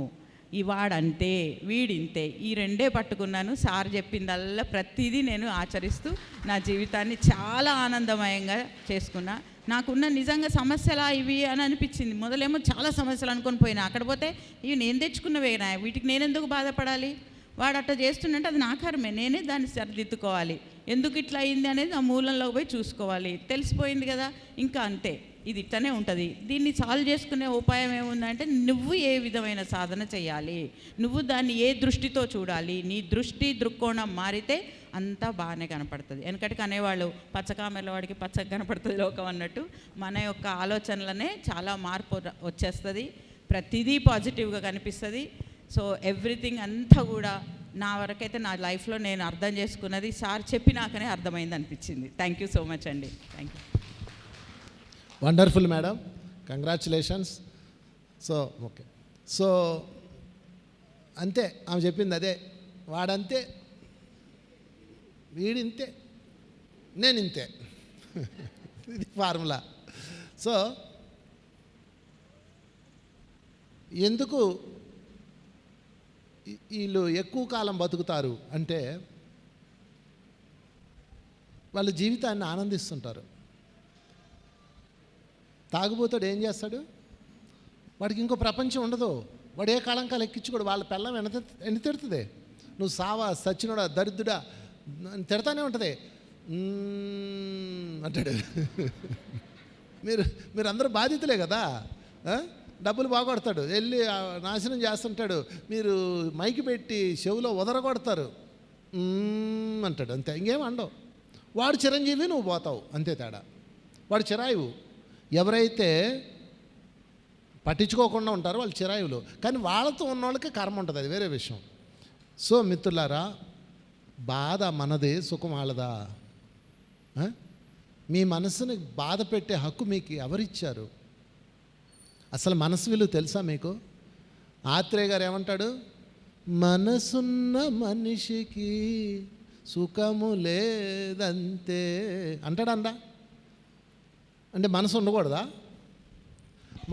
ఈ వాడంతే వీడింతే, ఈ 2 పట్టుకున్నాను. సార్ చెప్పిందల్లా ప్రతిదీ నేను ఆచరిస్తూ నా జీవితాన్ని చాలా ఆనందమయంగా చేసుకున్నా. నాకున్న నిజంగా సమస్యలా ఇవి అని అనిపించింది. మొదలేమో చాలా సమస్యలు అనుకొని పోయినా, అక్కడ పోతే ఇవి నేను తెచ్చుకున్నవేనా, వీటికి నేనెందుకు బాధపడాలి, వాడు అట్లా చేస్తుందంటే అది నా కర్మే, నేనే దాన్ని సరిదిద్దుకోవాలి, ఎందుకు ఇట్లా అయింది అనేది ఆ మూలంలోకి పోయి చూసుకోవాలి. తెలిసిపోయింది కదా, ఇంకా అంతే. ఇది ఇట్లనే ఉంటుంది. దీన్ని సాల్వ్ చేసుకునే ఉపాయం ఏముందంటే నువ్వు ఏ విధమైన సాధన చేయాలి, నువ్వు దాన్ని ఏ దృష్టితో చూడాలి, నీ దృష్టి దృక్కోణం మారితే అంతా బాగానే కనపడుతుంది. వెనకటికి అనేవాళ్ళు పచ్చకామెల వాడికి పచ్చగా కనపడుతుంది లోకం అన్నట్టు మన యొక్క ఆలోచనలనే చాలా మార్పు వచ్చేస్తుంది. ప్రతిదీ పాజిటివ్గా కనిపిస్తుంది. సో ఎవ్రీథింగ్ అంతా కూడా నా వరకైతే నా లైఫ్లో నేను అర్థం చేసుకున్నది సార్ చెప్పినాకనే అర్థమైంది అనిపించింది. థ్యాంక్ యూ సో మచ్ అండి. Thank you. Wonderful madam, congratulations. So okay, so అంతే ఆమె చెప్పింది అదే, వాడంతే వీడింతే నేను ఇంతే ఇది ఫార్ములా. సో ఎందుకు వీళ్ళు ఎక్కువ కాలం బతుకుతారు అంటే వాళ్ళ జీవితాన్ని ఆనందిస్తుంటారు. తాగుబోతాడు ఏం చేస్తాడు, వాడికి ఇంకో ప్రపంచం ఉండదు, వాడు ఏ కళంకాలు ఎక్కించుకోడు. వాళ్ళ పిల్లం ఎన్ని తిడుతుంది, నువ్వు సావా సచ్చినోడా దరిద్రుడా తిడతానే ఉంటుంది అంటాడు. మీరు అందరూ బాధితులే కదా. డబ్బులు బాగొడతాడు, వెళ్ళి నాశనం చేస్తుంటాడు, మీరు మైకి పెట్టి చెవులో ఉదరగొడతారు అంటాడు, అంతే, ఇంకేం అండవు. వాడు చిరంజీవి, నువ్వు పోతావు, అంతే తేడా. వాడు చిరాయువు. ఎవరైతే పట్టించుకోకుండా ఉంటారో వాళ్ళు చిరాయువులు, కానీ వాళ్ళతో ఉన్న వాళ్ళకి కర్మ ఉంటుంది, అది వేరే విషయం. సో మిత్రులారా, బాధ మనదే, సుఖం వాళ్ళదా? మీ మనసుని బాధ పెట్టే హక్కు మీకు ఎవరిచ్చారు? అసలు మనసు విలువ తెలుసా మీకు? ఆత్రేయ గారు ఏమంటాడు, మనసున్న మనిషికి సుఖము లేదంతే అంటాడందా? అంటే మనసు ఉండకూడదా?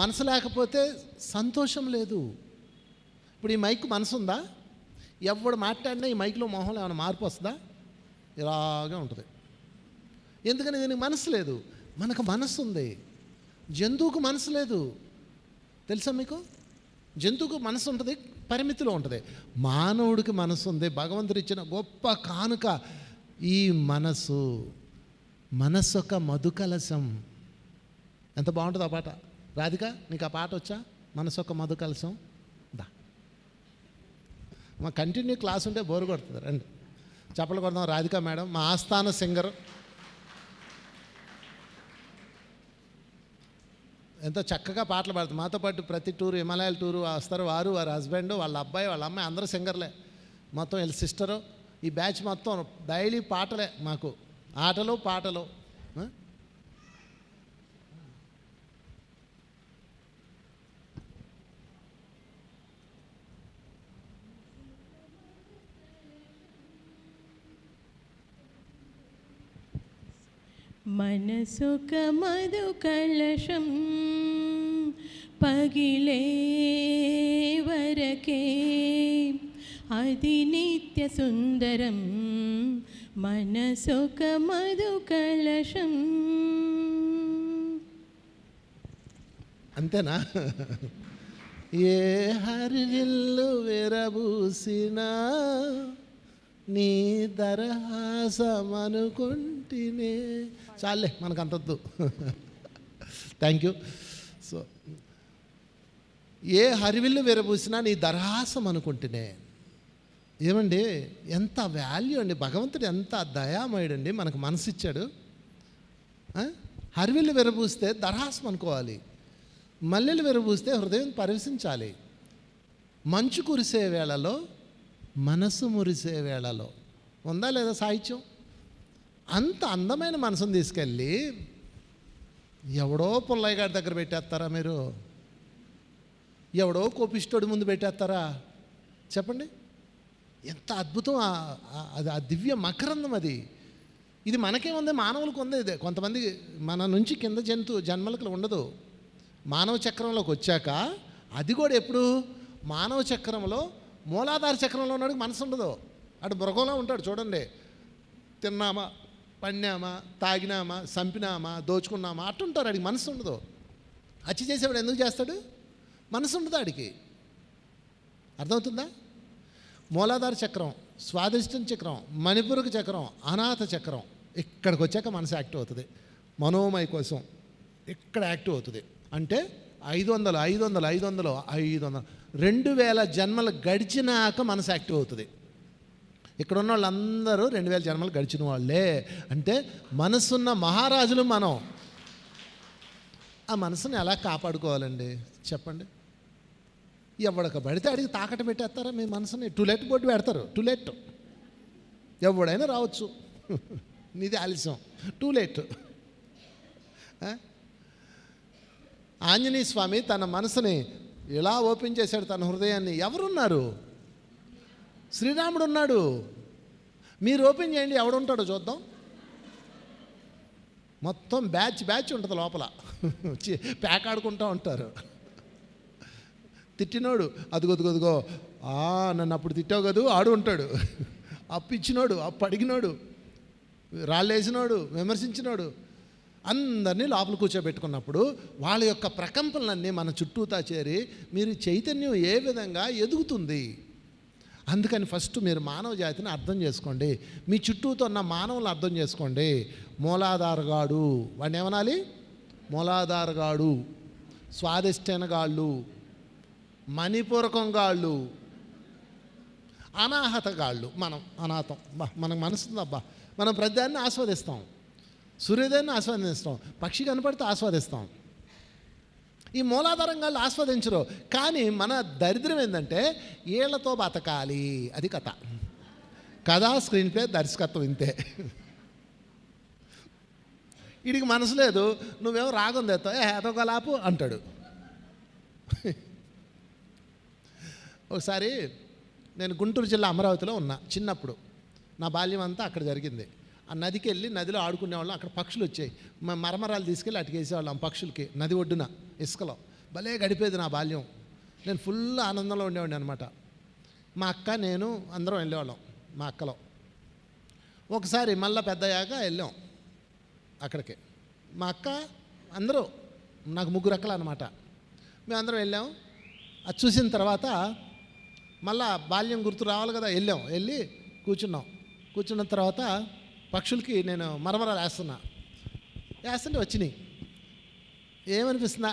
మనసు లేకపోతే సంతోషం లేదు. ఇప్పుడు ఈ మైక్ మనసు ఉందా? ఎవడు మాట్లాడినా ఈ మైక్లో మొహంలో ఏమైనా మార్పు వస్తుందా? ఇలాగే ఉంటుంది. ఎందుకని దీనికి మనసు లేదు. మనకు మనసు ఉంది, జంతువుకు మనసు లేదు. తెలుసా మీకు? జంతువుకు మనసు ఉంటుంది, పరిమితిలో ఉంటుంది. మానవుడికి మనసు ఉంది, భగవంతుడు ఇచ్చిన గొప్ప కానుక ఈ మనసు. మనసు ఒక మధుకలశం. ఎంత బాగుంటుంది ఆ పాట. రాధిక, నీకు ఆ పాట వచ్చా? మనసు ఒక మధుకలశం. దా, మా కంటిన్యూ క్లాస్ ఉంటే బోరు కొడుతుంది. రండి చప్పలు కొడదాం. రాధిక మేడం మా ఆస్థాన సింగర్, ఎంతో చక్కగా పాటలు పాడుతుంది. మాతో పాటు ప్రతి టూరు, హిమాలయాల టూరు వస్తారు. వారు, వారి హస్బెండ్, వాళ్ళ అబ్బాయి, వాళ్ళ అమ్మాయి అందరూ సింగర్లే. మొత్తం వీళ్ళ సిస్టరు, ఈ బ్యాచ్ మొత్తం డైలీ పాటలే మాకు, ఆటలు పాటలు. మనసొక మధు కలశం పగిలే వరకే అది నిత్య సుందరం. మనసొక మధు కలశం. అంతేనా? ఏ హరివిల్లు విరబూసినా నీ దరహాసమనుకుంటేనే చాలే, మనకు అంతద్దు. Thank you. సో ఏ హరివిల్లు విరబూసినా నీ దరహాసం అనుకుంటేనే. ఏమండి, ఎంత వాల్యూ అండి. భగవంతుడు ఎంత దయామయుడండి, మనకు మనసు ఇచ్చాడు. హరివిల్లు విరబూస్తే దరహాసం అనుకోవాలి, మల్లెలు విరబూస్తే హృదయం పరవశించాలి. మంచు కురిసే వేళలో, మనసు మురిసే వేళలో. ఉందా లేదా సాహిత్యం? అంత అందమైన మనసును తీసుకెళ్ళి ఎవడో పుల్లయ్య గారి దగ్గర పెట్టేస్తారా మీరు? ఎవడో కోపిష్టోడి ముందు పెట్టేస్తారా? చెప్పండి. ఎంత అద్భుతం అది, ఆ దివ్య మకరందం అది. ఇది మనకేముంది, మానవులకు ఉంది. ఇదే కొంతమంది మన నుంచి కింద జన్మలకు ఉండదు. మానవ చక్రంలోకి వచ్చాక అది కూడా ఎప్పుడు మానవ చక్రంలో మూలాధార చక్రంలో ఉన్నాడికి మనసు ఉండదు. అటు మృగంలో ఉంటాడు చూడండి. తిన్నామా, పడినామా, తాగినామా, చంపినామా, దోచుకున్నామా అట్టుంటారు. ఆడికి మనసు ఉండదు. హత్య చేసేవాడు ఎందుకు చేస్తాడు? మనసు ఉండదు ఆడికి. అర్థమవుతుందా? మూలాధార చక్రం, స్వాదిష్టం చక్రం, మణిపురక చక్రం, అనాథ చక్రం, ఇక్కడికి వచ్చాక మనసు యాక్టివ్ అవుతుంది మనోమయ కోసం. ఇక్కడ యాక్టివ్ అవుతుంది. అంటే 500 500 500 500 2000 జన్మలు గడిచినాక మనసు యాక్టివ్ అవుతుంది. ఇక్కడ ఉన్న వాళ్ళందరూ 2000 జన్మలు గడిచిన వాళ్ళే. అంటే మనసున్న మహారాజులు మనం. ఆ మనసుని ఎలా కాపాడుకోవాలండి చెప్పండి? ఎవడక పడితే అడిగి తాకట్టు పెట్టేస్తారా మీ మనసుని? టూలెట్ బోర్డు పెడతారు. టూలెట్ ఎవడైనా రావచ్చు, నీది ఆలస్యం, టూలెట్. ఆంజనేయ స్వామి తన మనసుని ఎలా ఓపెన్ చేశాడు, తన హృదయాన్ని. ఎవరున్నారు? శ్రీరాముడు ఉన్నాడు. మీరు ఓపెన్ చేయండి, ఎవడుంటాడో చూద్దాం. మొత్తం బ్యాచ్ ఉంటుంది లోపల, ప్యాక్ ఆడుకుంటూ ఉంటారు. తిట్టినోడు అదిగో నన్ను అప్పుడు తిట్టావు కదూ ఆడు ఉంటాడు. అప్పు ఇచ్చినోడు, అప్పు అడిగినోడు, రాళ్ళేసినోడు, విమర్శించినోడు, అందరినీ లోపల కూర్చోబెట్టుకున్నప్పుడు వాళ్ళ యొక్క ప్రకంపనలన్నీ మన చుట్టూతా చేరి మీరు చైతన్యం ఏ విధంగా ఎదుగుతుంది. అందుకని ఫస్ట్ మీరు మానవ జాతిని అర్థం చేసుకోండి. మీ చుట్టూతో ఉన్న మానవులను అర్థం చేసుకోండి. మూలాధారగాడు, వాడిని ఏమనాలి? మూలాధారగాడు, స్వాదిష్టనగాళ్ళు, మణిపూరకంగాళ్ళు, అనాహతగాళ్ళు. మనం అనాథం. మనకు మనసుందబ్బా, మనం ప్రతిదాన్ని ఆస్వాదిస్తాం. సూర్యోదయాన్ని ఆస్వాదిస్తాం, పక్షి కనపడితే ఆస్వాదిస్తాం. ఈ మూలాధారంగా ఆస్వాదించరు. కానీ మన దరిద్రం ఏంటంటే వీళ్ళతో బతకాలి, అది కథ స్క్రీన్ ప్లే, దర్శకత్వం ఇంతే. వీడికి మనసు లేదు, నువ్వేమో రాగం తెస్తావు, అదొక లాపు అంటాడు. ఒకసారి నేను గుంటూరు జిల్లా అమరావతిలో ఉన్నా. చిన్నప్పుడు నా బాల్యం అంతా అక్కడ జరిగింది. ఆ నదికి వెళ్ళి నదిలో ఆడుకునేవాళ్ళం. అక్కడ పక్షులు వచ్చాయి, మరమరాలు తీసుకెళ్ళి అటుకేసేవాళ్ళం పక్షులకి, నది ఒడ్డున ఇసుకలో. భలే గడిపేది నా బాల్యం. నేను ఫుల్ ఆనందంలో ఉండేవాడిని అనమాట. మా అక్క నేను అందరం వెళ్ళేవాళ్ళం మా అక్కలో. ఒకసారి మళ్ళీ పెద్దయ్యాక వెళ్ళాం అక్కడికి. మా అక్క అందరూ, నాకు 3 అక్కలు అనమాట. మేమందరం వెళ్ళాం. అది చూసిన తర్వాత మళ్ళా బాల్యం గుర్తు రావాలి కదా, వెళ్ళి కూర్చున్న తర్వాత పక్షులకి నేను మరమరాలు వేస్తుంటే వచ్చినాయి. ఏమనిపిస్తుందా,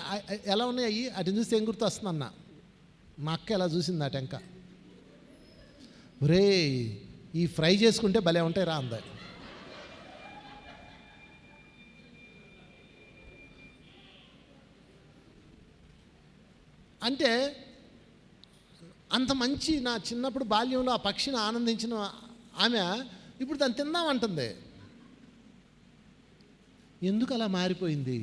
ఎలా ఉన్నాయి అయ్యి, అటు చూస్తే ఏం గుర్తు వస్తుందన్న. మా అక్క ఎలా చూసింది ఆ టెంక, ఒరే ఈ ఫ్రై చేసుకుంటే భలే ఉంటాయి రా అందా. అంటే అంత మంచి నా చిన్నప్పుడు బాల్యంలో ఆ పక్షిని ఆనందించిన ఆమె ఇప్పుడు దాన్ని తిందామంటుంది. ఎందుకు అలా మారిపోయింది?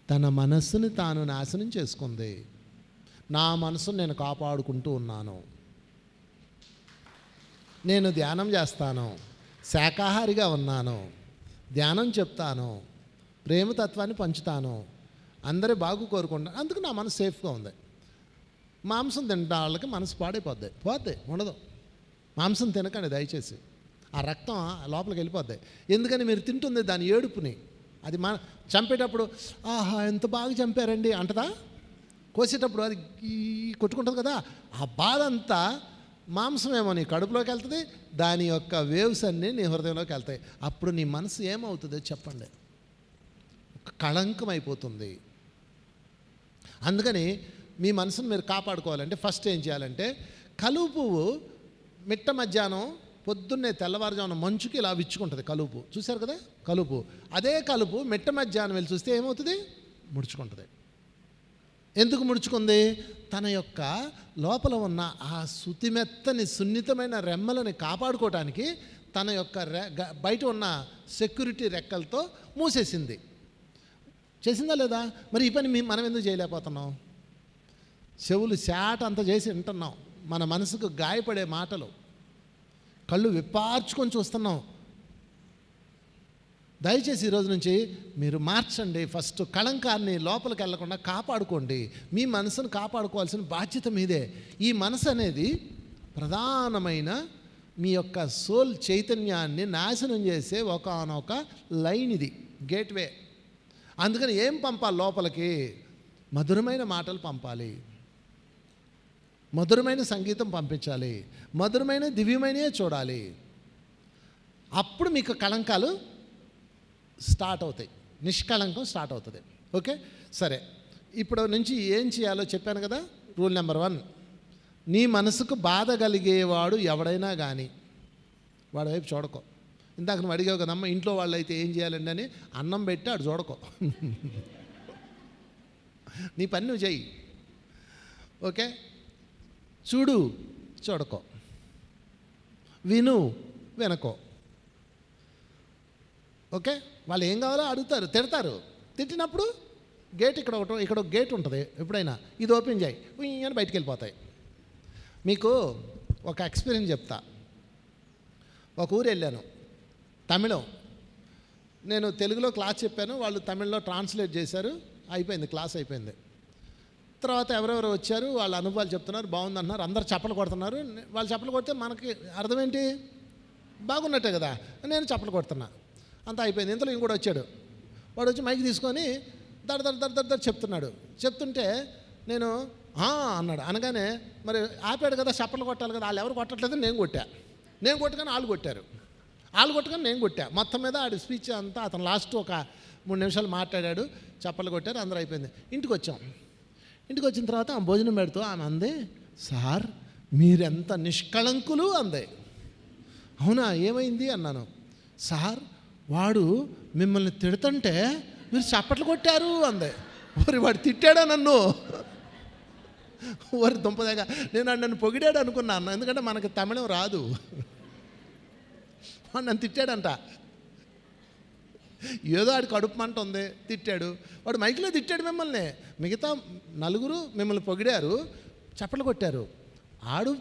తన మనస్సుని తాను నాశనం చేసుకుంది. నా మనసును నేను కాపాడుకుంటూ ఉన్నాను. నేను ధ్యానం చేస్తాను, శాకాహారిగా ఉన్నాను, ధ్యానం చెప్తాను, ప్రేమతత్వాన్ని పంచుతాను, అందరి బాగు కోరుకుంటాను. అందుకు నా మనసు సేఫ్గా ఉంది. మాంసం తింటే వాళ్ళకి మనసు పోద్ది ఉండదు. మాంసం తినకండి దయచేసి, ఆ రక్తం లోపలికి వెళ్ళిపోద్ది. ఎందుకని మీరు తింటుంది దాని ఏడుపుని. అది చంపేటప్పుడు ఆహా ఎంత బాగా చంపారండి అంటదా, కోసేటప్పుడు అది కొట్టుకుంటుంది కదా, ఆ బాధ అంతా మాంసమేమో నీ కడుపులోకి వెళ్తుంది, దాని యొక్క వేవ్స్ అన్నీ నీ హృదయంలోకి వెళ్తాయి. అప్పుడు నీ మనసు ఏమవుతుందో చెప్పండి, కళంకం అయిపోతుంది. అందుకని మీ మనసును మీరు కాపాడుకోవాలంటే ఫస్ట్ ఏం చేయాలంటే, కలువ పువ్వు మిట్ట మధ్యాహ్నం పొద్దున్నే తెల్లవారుజామున మంచుకి ఇలా విచ్చుకుంటుంది కలుపు. చూశారు కదా కలుపు. అదే కలుపు మిట్ట మధ్యాహ్నం వెళ్ళి చూస్తే ఏమవుతుంది? ముడుచుకుంటుంది. ఎందుకు ముడుచుకుంది? తన యొక్క లోపల ఉన్న ఆ శుతిమెత్తని సున్నితమైన రెమ్మలని కాపాడుకోవటానికి తన యొక్క బయట ఉన్న సెక్యూరిటీ రెక్కలతో మూసేసింది. చేసిందా లేదా? మరి ఈ పని మనం ఎందుకు చేయలేకపోతున్నాం? చెవులు శాట అంత చేసి వింటున్నాం, మన మనసుకు గాయపడే మాటలు, కళ్ళు విప్పార్చుకొని చూస్తున్నాం. దయచేసి ఈరోజు నుంచి మీరు మార్చండి. ఫస్ట్ కళంకాన్ని లోపలికి వెళ్లకుండా కాపాడుకోండి. మీ మనసును కాపాడుకోవాల్సిన బాధ్యత మీదే. ఈ మనసు అనేది ప్రధానమైన మీ యొక్క సోల్ చైతన్యాన్ని నాశనం చేసే ఒకానొక లైన్, ఇది గేట్వే. అందుకని ఏం పంపాలి లోపలికి? మధురమైన మాటలు పంపాలి, మధురమైన సంగీతం పంపించాలి, మధురమైన దివ్యమైనవే చూడాలి. అప్పుడు మీకు కళంకాలు స్టార్ట్ అవుతాయి. నిష్కళంకం స్టార్ట్ అవుతుంది. ఓకే, సరే. ఇప్పుడు నుంచి ఏం చేయాలో చెప్పాను కదా. రూల్ నెంబర్ 1, నీ మనసుకు బాధ కలిగేవాడు ఎవడైనా కానీ వాడి వైపు చూడకో. ఇందాక నువ్వు అడిగావు కదమ్మ, ఇంట్లో వాళ్ళు అయితే ఏం చేయాలండి అని. అన్నం పెట్టి అటు చూడకో. నీ పని నువ్వు చెయ్యి. ఓకే, చూడు, చూడకో, విను, వినకో. ఓకే, వాళ్ళు ఏం కావాలో అడుగుతారు, తిడతారు. తిట్టినప్పుడు గేట్ ఇక్కడ ఒక గేట్ ఉంటుంది. ఎప్పుడైనా ఇది ఓపెన్ చేయి అని బయటికి వెళ్ళిపోతాయి. మీకు ఒక ఎక్స్పీరియన్స్ చెప్తా. ఒక ఊరు వెళ్ళాను, తమిళం. నేను తెలుగులో క్లాస్ చెప్పాను, వాళ్ళు తమిళ్లో ట్రాన్స్లేట్ చేశారు. అయిపోయింది, క్లాస్ అయిపోయింది. తర్వాత ఎవరెవరు వచ్చారు, వాళ్ళ అనుభవాలు చెప్తున్నారు, బాగుంది అంటున్నారు. అందరు చప్పలు కొడుతున్నారు. వాళ్ళు చప్పలు కొడితే మనకి అర్థం ఏంటి, బాగున్నట్టే కదా. నేను చప్పలు కొడుతున్నా. అంతా అయిపోయింది. ఇంతలో ఇంకోటి వచ్చాడు. వాడు వచ్చి మైక్ తీసుకొని దడ దడ దడ దడ చెప్తున్నాడు. చెప్తుంటే నేను అన్నాడు. అనగానే మరి ఆపాడు కదా, చప్పలు కొట్టాలి కదా. వాళ్ళు ఎవరు కొట్టట్లేదు, నేను కొట్టా. నేను కొట్టగానే వాళ్ళు కొట్టారు. వాళ్ళు కొట్టగానే నేను కొట్టా. మొత్తం మీద ఆడి స్పీచ్ అంతా అతను లాస్ట్ ఒక 3 నిమిషాలు మాట్లాడాడు. చప్పలు కొట్టారు, అందరూ అయిపోయింది. ఇంటికి వచ్చాం. ఇంటికి వచ్చిన తర్వాత ఆ భోజనం పెడుతూ ఆమె అందే, సార్ మీరెంత నిష్కళంకులు అందే. అవునా, ఏమైంది అన్నాను. సార్ వాడు మిమ్మల్ని తిడుతుంటే మీరు చప్పట్లు కొట్టారు అందే. మరి వాడు తిట్టాడా నన్ను? వారి దుంపదేగా నేను నన్ను పొగిడాడు అనుకున్నాను, ఎందుకంటే మనకు తమిళం రాదు. వాడు నన్ను తిట్టాడంట. ఏదో ఆడి కడుపు మంట ఉంది, తిట్టాడు. వాడు మైక్లో తిట్టాడు మిమ్మల్ని. మిగతా 4 మిమ్మల్ని పొగిడారు, చప్పట్లు కొట్టారు. ఆడు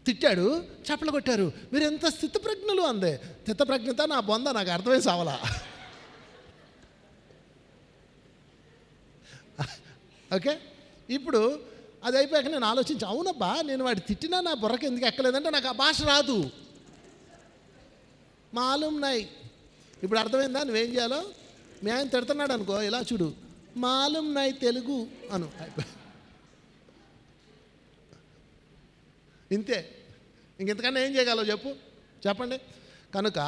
తిట్టాడు, చప్పట్లు కొట్టారు. మీరు ఎంత స్థితప్రజ్ఞలు అందే. స్థితప్రజ్ఞత నా బొంద, నాకు అర్థమై సావలా. ఓకే, ఇప్పుడు అది అయిపోయాక నేను ఆలోచించి, అవునబ్బా నేను వాడు తిట్టినా నా బుర్రకి ఎందుకు ఎక్కలేదంటే నాకు ఆ భాష రాదు. మాలూమ్ నాయ్. ఇప్పుడు అర్థమైందా నువ్వేం చేయాలో? మీ ఆయన తిడుతున్నాడు అనుకో, ఇలా చూడు, మాలూమ్ నాయ్ తెలుగు అను. ఇంతే. ఇంకెంతకన్నా ఏం చేయగలవు చెప్పండి. కనుక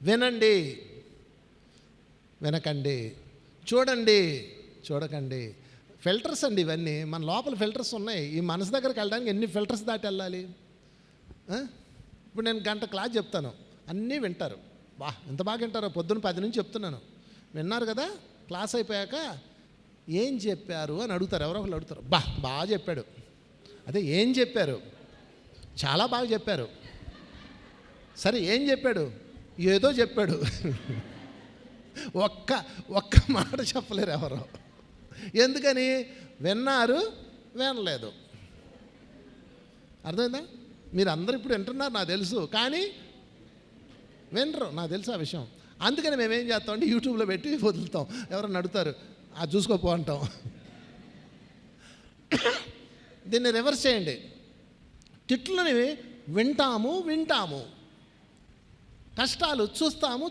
వినండి, వినకండి, చూడండి, చూడకండి. ఫిల్టర్స్ అండి ఇవన్నీ. మన లోపల ఫిల్టర్స్ ఉన్నాయి. ఈ మనసు దగ్గరికి వెళ్ళడానికి ఎన్ని ఫిల్టర్స్ దాటి వెళ్ళాలి? ఇప్పుడు నేను గంట క్లాస్ చెప్తాను, అన్నీ వింటారు. ఎంత బాగా వింటారో. పొద్దున్న 10 నుంచి చెప్తున్నాను, విన్నారు కదా. క్లాస్ అయిపోయాక ఏం చెప్పారు అని అడుగుతారు, ఎవరో ఒకళ్ళు అడుగుతారు. బాగా చెప్పాడు. అదే ఏం చెప్పారు? చాలా బాగా చెప్పారు. సరే ఏం చెప్పాడు? ఏదో చెప్పాడు. ఒక్క మాట చెప్పలేరు ఎవరో. ఎందుకని? విన్నారు, వినలేదు. అర్థమైందా? మీరు అందరూ ఇప్పుడు వింటున్నారు నాకు తెలుసు, కానీ వినరు, నాకు తెలుసు ఆ విషయం. అందుకని మేమేం చేస్తామంటే యూట్యూబ్లో పెట్టి వదులుతాం. ఎవరన్నా అడుగుతారు, అది చూసుకోపో అంటాం. దీన్ని రివర్స్ చేయండి. తిట్లని వింటాము, కష్టాలు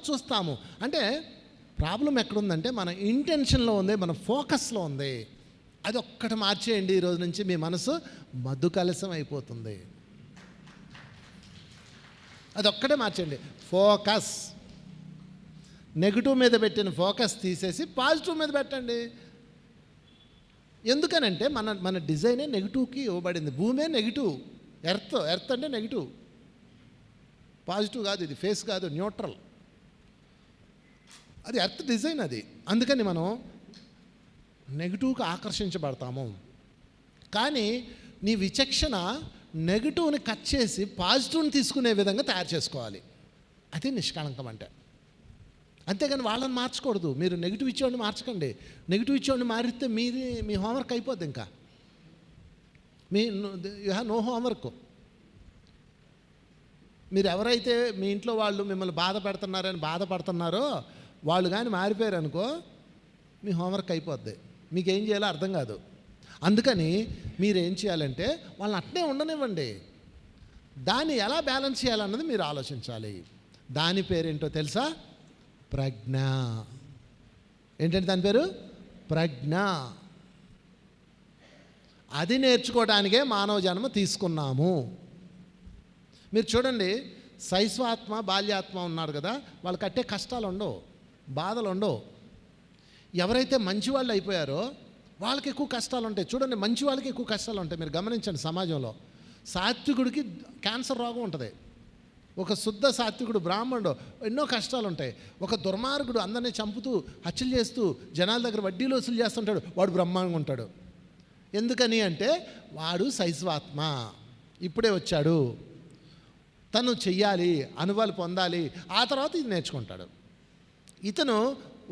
చూస్తాము. అంటే ప్రాబ్లం ఎక్కడుందంటే మన ఇంటెన్షన్లో ఉంది, మన ఫోకస్లో ఉంది. అది ఒక్కటి మార్చేయండి. ఈరోజు నుంచి మీ మనసు మధు కలశం అయిపోతుంది. అదొక్కటే మార్చండి. ఫోకస్, నెగిటివ్ మీద పెట్టిన ఫోకస్ తీసేసి పాజిటివ్ మీద పెట్టండి. ఎందుకనంటే మన డిజైనే నెగిటివ్కి ఇవ్వబడింది. భూమే నెగిటివ్, ఎర్త్ అంటే నెగిటివ్, పాజిటివ్ కాదు. ఇది ఫేస్ కాదు, న్యూట్రల్. అది ఎర్త్ డిజైన్ అది. అందుకని మనం నెగిటివ్కి ఆకర్షించబడతాము. కానీ నీ విచక్షణ నెగిటివ్ని కట్ చేసి పాజిటివ్ని తీసుకునే విధంగా తయారు చేసుకోవాలి. అది నిష్కళంకం అంటే. అంతేగాని వాళ్ళని మార్చకూడదు. మీరు నెగిటివ్ ఇచ్చేవాడిని మార్చకండి. నెగిటివ్ ఇచ్చేవాడిని మారిస్తే మీ హోంవర్క్ అయిపోద్ది. ఇంకా యూ హ్యావ్ నో హోంవర్క్. మీరు ఎవరైతే మీ ఇంట్లో వాళ్ళు మిమ్మల్ని బాధపడుతున్నారో వాళ్ళు కానీ మారిపోయారు అనుకో, మీ హోంవర్క్ అయిపోద్ది. మీకేం చేయాలో అర్థం కాదు. అందుకని మీరేం చేయాలంటే వాళ్ళని అట్నే ఉండనివ్వండి. దాన్ని ఎలా బ్యాలెన్స్ చేయాలన్నది మీరు ఆలోచించాలి. దాని పేరేంటో తెలుసా? ప్రజ్ఞ. ఏంటంటే దాని పేరు ప్రజ్ఞ. అది నేర్చుకోవడానికే మానవ జన్మ తీసుకున్నాము. మీరు చూడండి, శైశవాత్మ బాల్యాత్మ ఉన్నారు కదా, వాళ్ళు కట్టే కష్టాలు ఉండవు, బాధలు ఉండవు. ఎవరైతే మంచి వాళ్ళు అయిపోయారో వాళ్ళకి ఎక్కువ కష్టాలు ఉంటాయి. చూడండి, మంచి వాళ్ళకి ఎక్కువ కష్టాలు ఉంటాయి. మీరు గమనించండి, సమాజంలో సాత్వికుడికి క్యాన్సర్ రోగం ఉంటుంది. ఒక శుద్ధ సాత్వికుడు బ్రాహ్మణుడు ఎన్నో కష్టాలు ఉంటాయి. ఒక దుర్మార్గుడు అందరినీ చంపుతూ హత్యలు చేస్తూ జనాల దగ్గర వడ్డీలు వసూలు చేస్తుంటాడు, వాడు బ్రహ్మాండంగా ఉంటాడు. ఎందుకని అంటే వాడు శైశవాత్మ, ఇప్పుడే వచ్చాడు, తను చెయ్యాలి, అనుభవాలు పొందాలి, ఆ తర్వాత ఇది నేర్చుకుంటాడు. ఇతను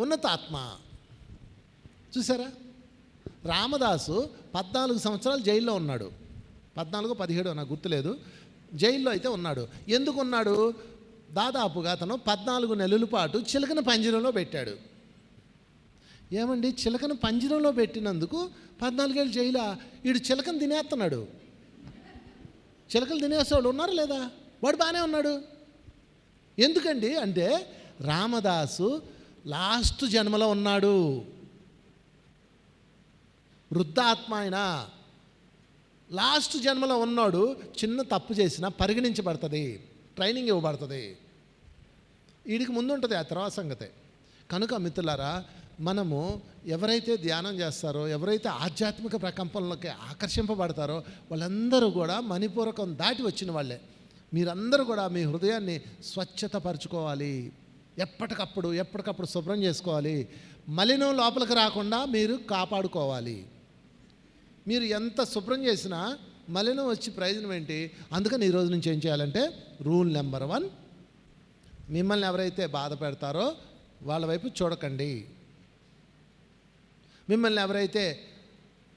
ఉన్నతాత్మ. చూసారా, రామదాసు 14 సంవత్సరాలు జైల్లో ఉన్నాడు. 14-17 నాకు గుర్తులేదు. జైల్లో అయితే ఉన్నాడు. ఎందుకు ఉన్నాడు? దాదాపుగా అతను 14 నెలల పాటు చిలకన పంజరంలో పెట్టాడు. ఏమండి, చిలకన పంజరంలో పెట్టినందుకు 14 ఏళ్ళు జైలా? వీడు చిలకను తినేస్తున్నాడు. చిలకలు తినేసేవాళ్ళు ఉన్నారా లేదా? వాడు బాగానే ఉన్నాడు. ఎందుకండి అంటే రామదాసు లాస్ట్ జన్మలో ఉన్నాడు. వృద్ధాత్మ ఆయన లాస్ట్ జన్మలో ఉన్నాడు. చిన్న తప్పు చేసినా పరిగణించబడుతుంది, ట్రైనింగ్ ఇవ్వబడుతుంది. వీడికి ముందు ఉంటుంది, ఆ తర్వాత సంగతే. కనుక మిత్రులారా, మనము ఎవరైతే ధ్యానం చేస్తారో, ఎవరైతే ఆధ్యాత్మిక ప్రకంపనలోకి ఆకర్షింపబడతారో వాళ్ళందరూ కూడా మణిపూరకం దాటి వచ్చిన వాళ్ళే. మీరందరూ కూడా మీ హృదయాన్ని స్వచ్ఛతపరచుకోవాలి. ఎప్పటికప్పుడు శుభ్రం చేసుకోవాలి. మలినం లోపలికి రాకుండా మీరు కాపాడుకోవాలి. మీరు ఎంత శుభ్రం చేసినా మలినం వచ్చి ప్రయోజనం ఏంటి? అందుకని ఈ రోజు నుంచి ఏం చేయాలంటే, రూల్ నెంబర్ 1, మిమ్మల్ని ఎవరైతే బాధ పెడతారో వాళ్ళ వైపు చూడకండి. మిమ్మల్ని ఎవరైతే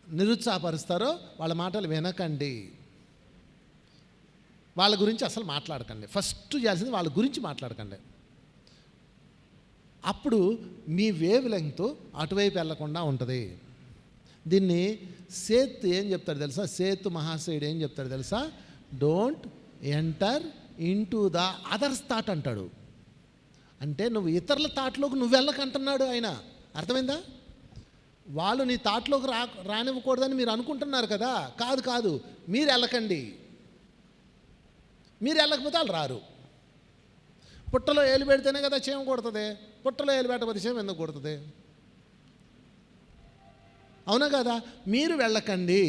నిరుత్సాహపరుస్తారో వాళ్ళ మాటలు వినకండి. వాళ్ళ గురించి అసలు మాట్లాడకండి. ఫస్ట్ చేయాల్సింది వాళ్ళ గురించి మాట్లాడకండి. అప్పుడు మీ వేవ్ లెంగ్త్ అటువైపు వెళ్లకుండా ఉంటుంది. దీన్ని సేత్ ఏం చెప్తాడు తెలుసా? సేత్ మహాశయుడు ఏం చెప్తాడు తెలుసా? Don't enter into the others thought అంటాడు. అంటే నువ్వు ఇతరుల థాట్లోకి నువ్వు వెళ్ళకంటున్నాడు ఆయన. అర్థమైందా? వాళ్ళు నీ థాట్లోకి రానివ్వకూడదని మీరు అనుకుంటున్నారు కదా. కాదు, మీరు వెళ్ళకండి. మీరు వెళ్ళకపోతే వాళ్ళు రారు. పుట్టలో ఏలు పెడితేనే కదా చీమ కొడుతుంది. పుట్టలో ఏలు పెట్టకపోతే చీమ ఎందుకు కొడుతుంది? అవునా కదా? మీరు వెళ్ళకండి.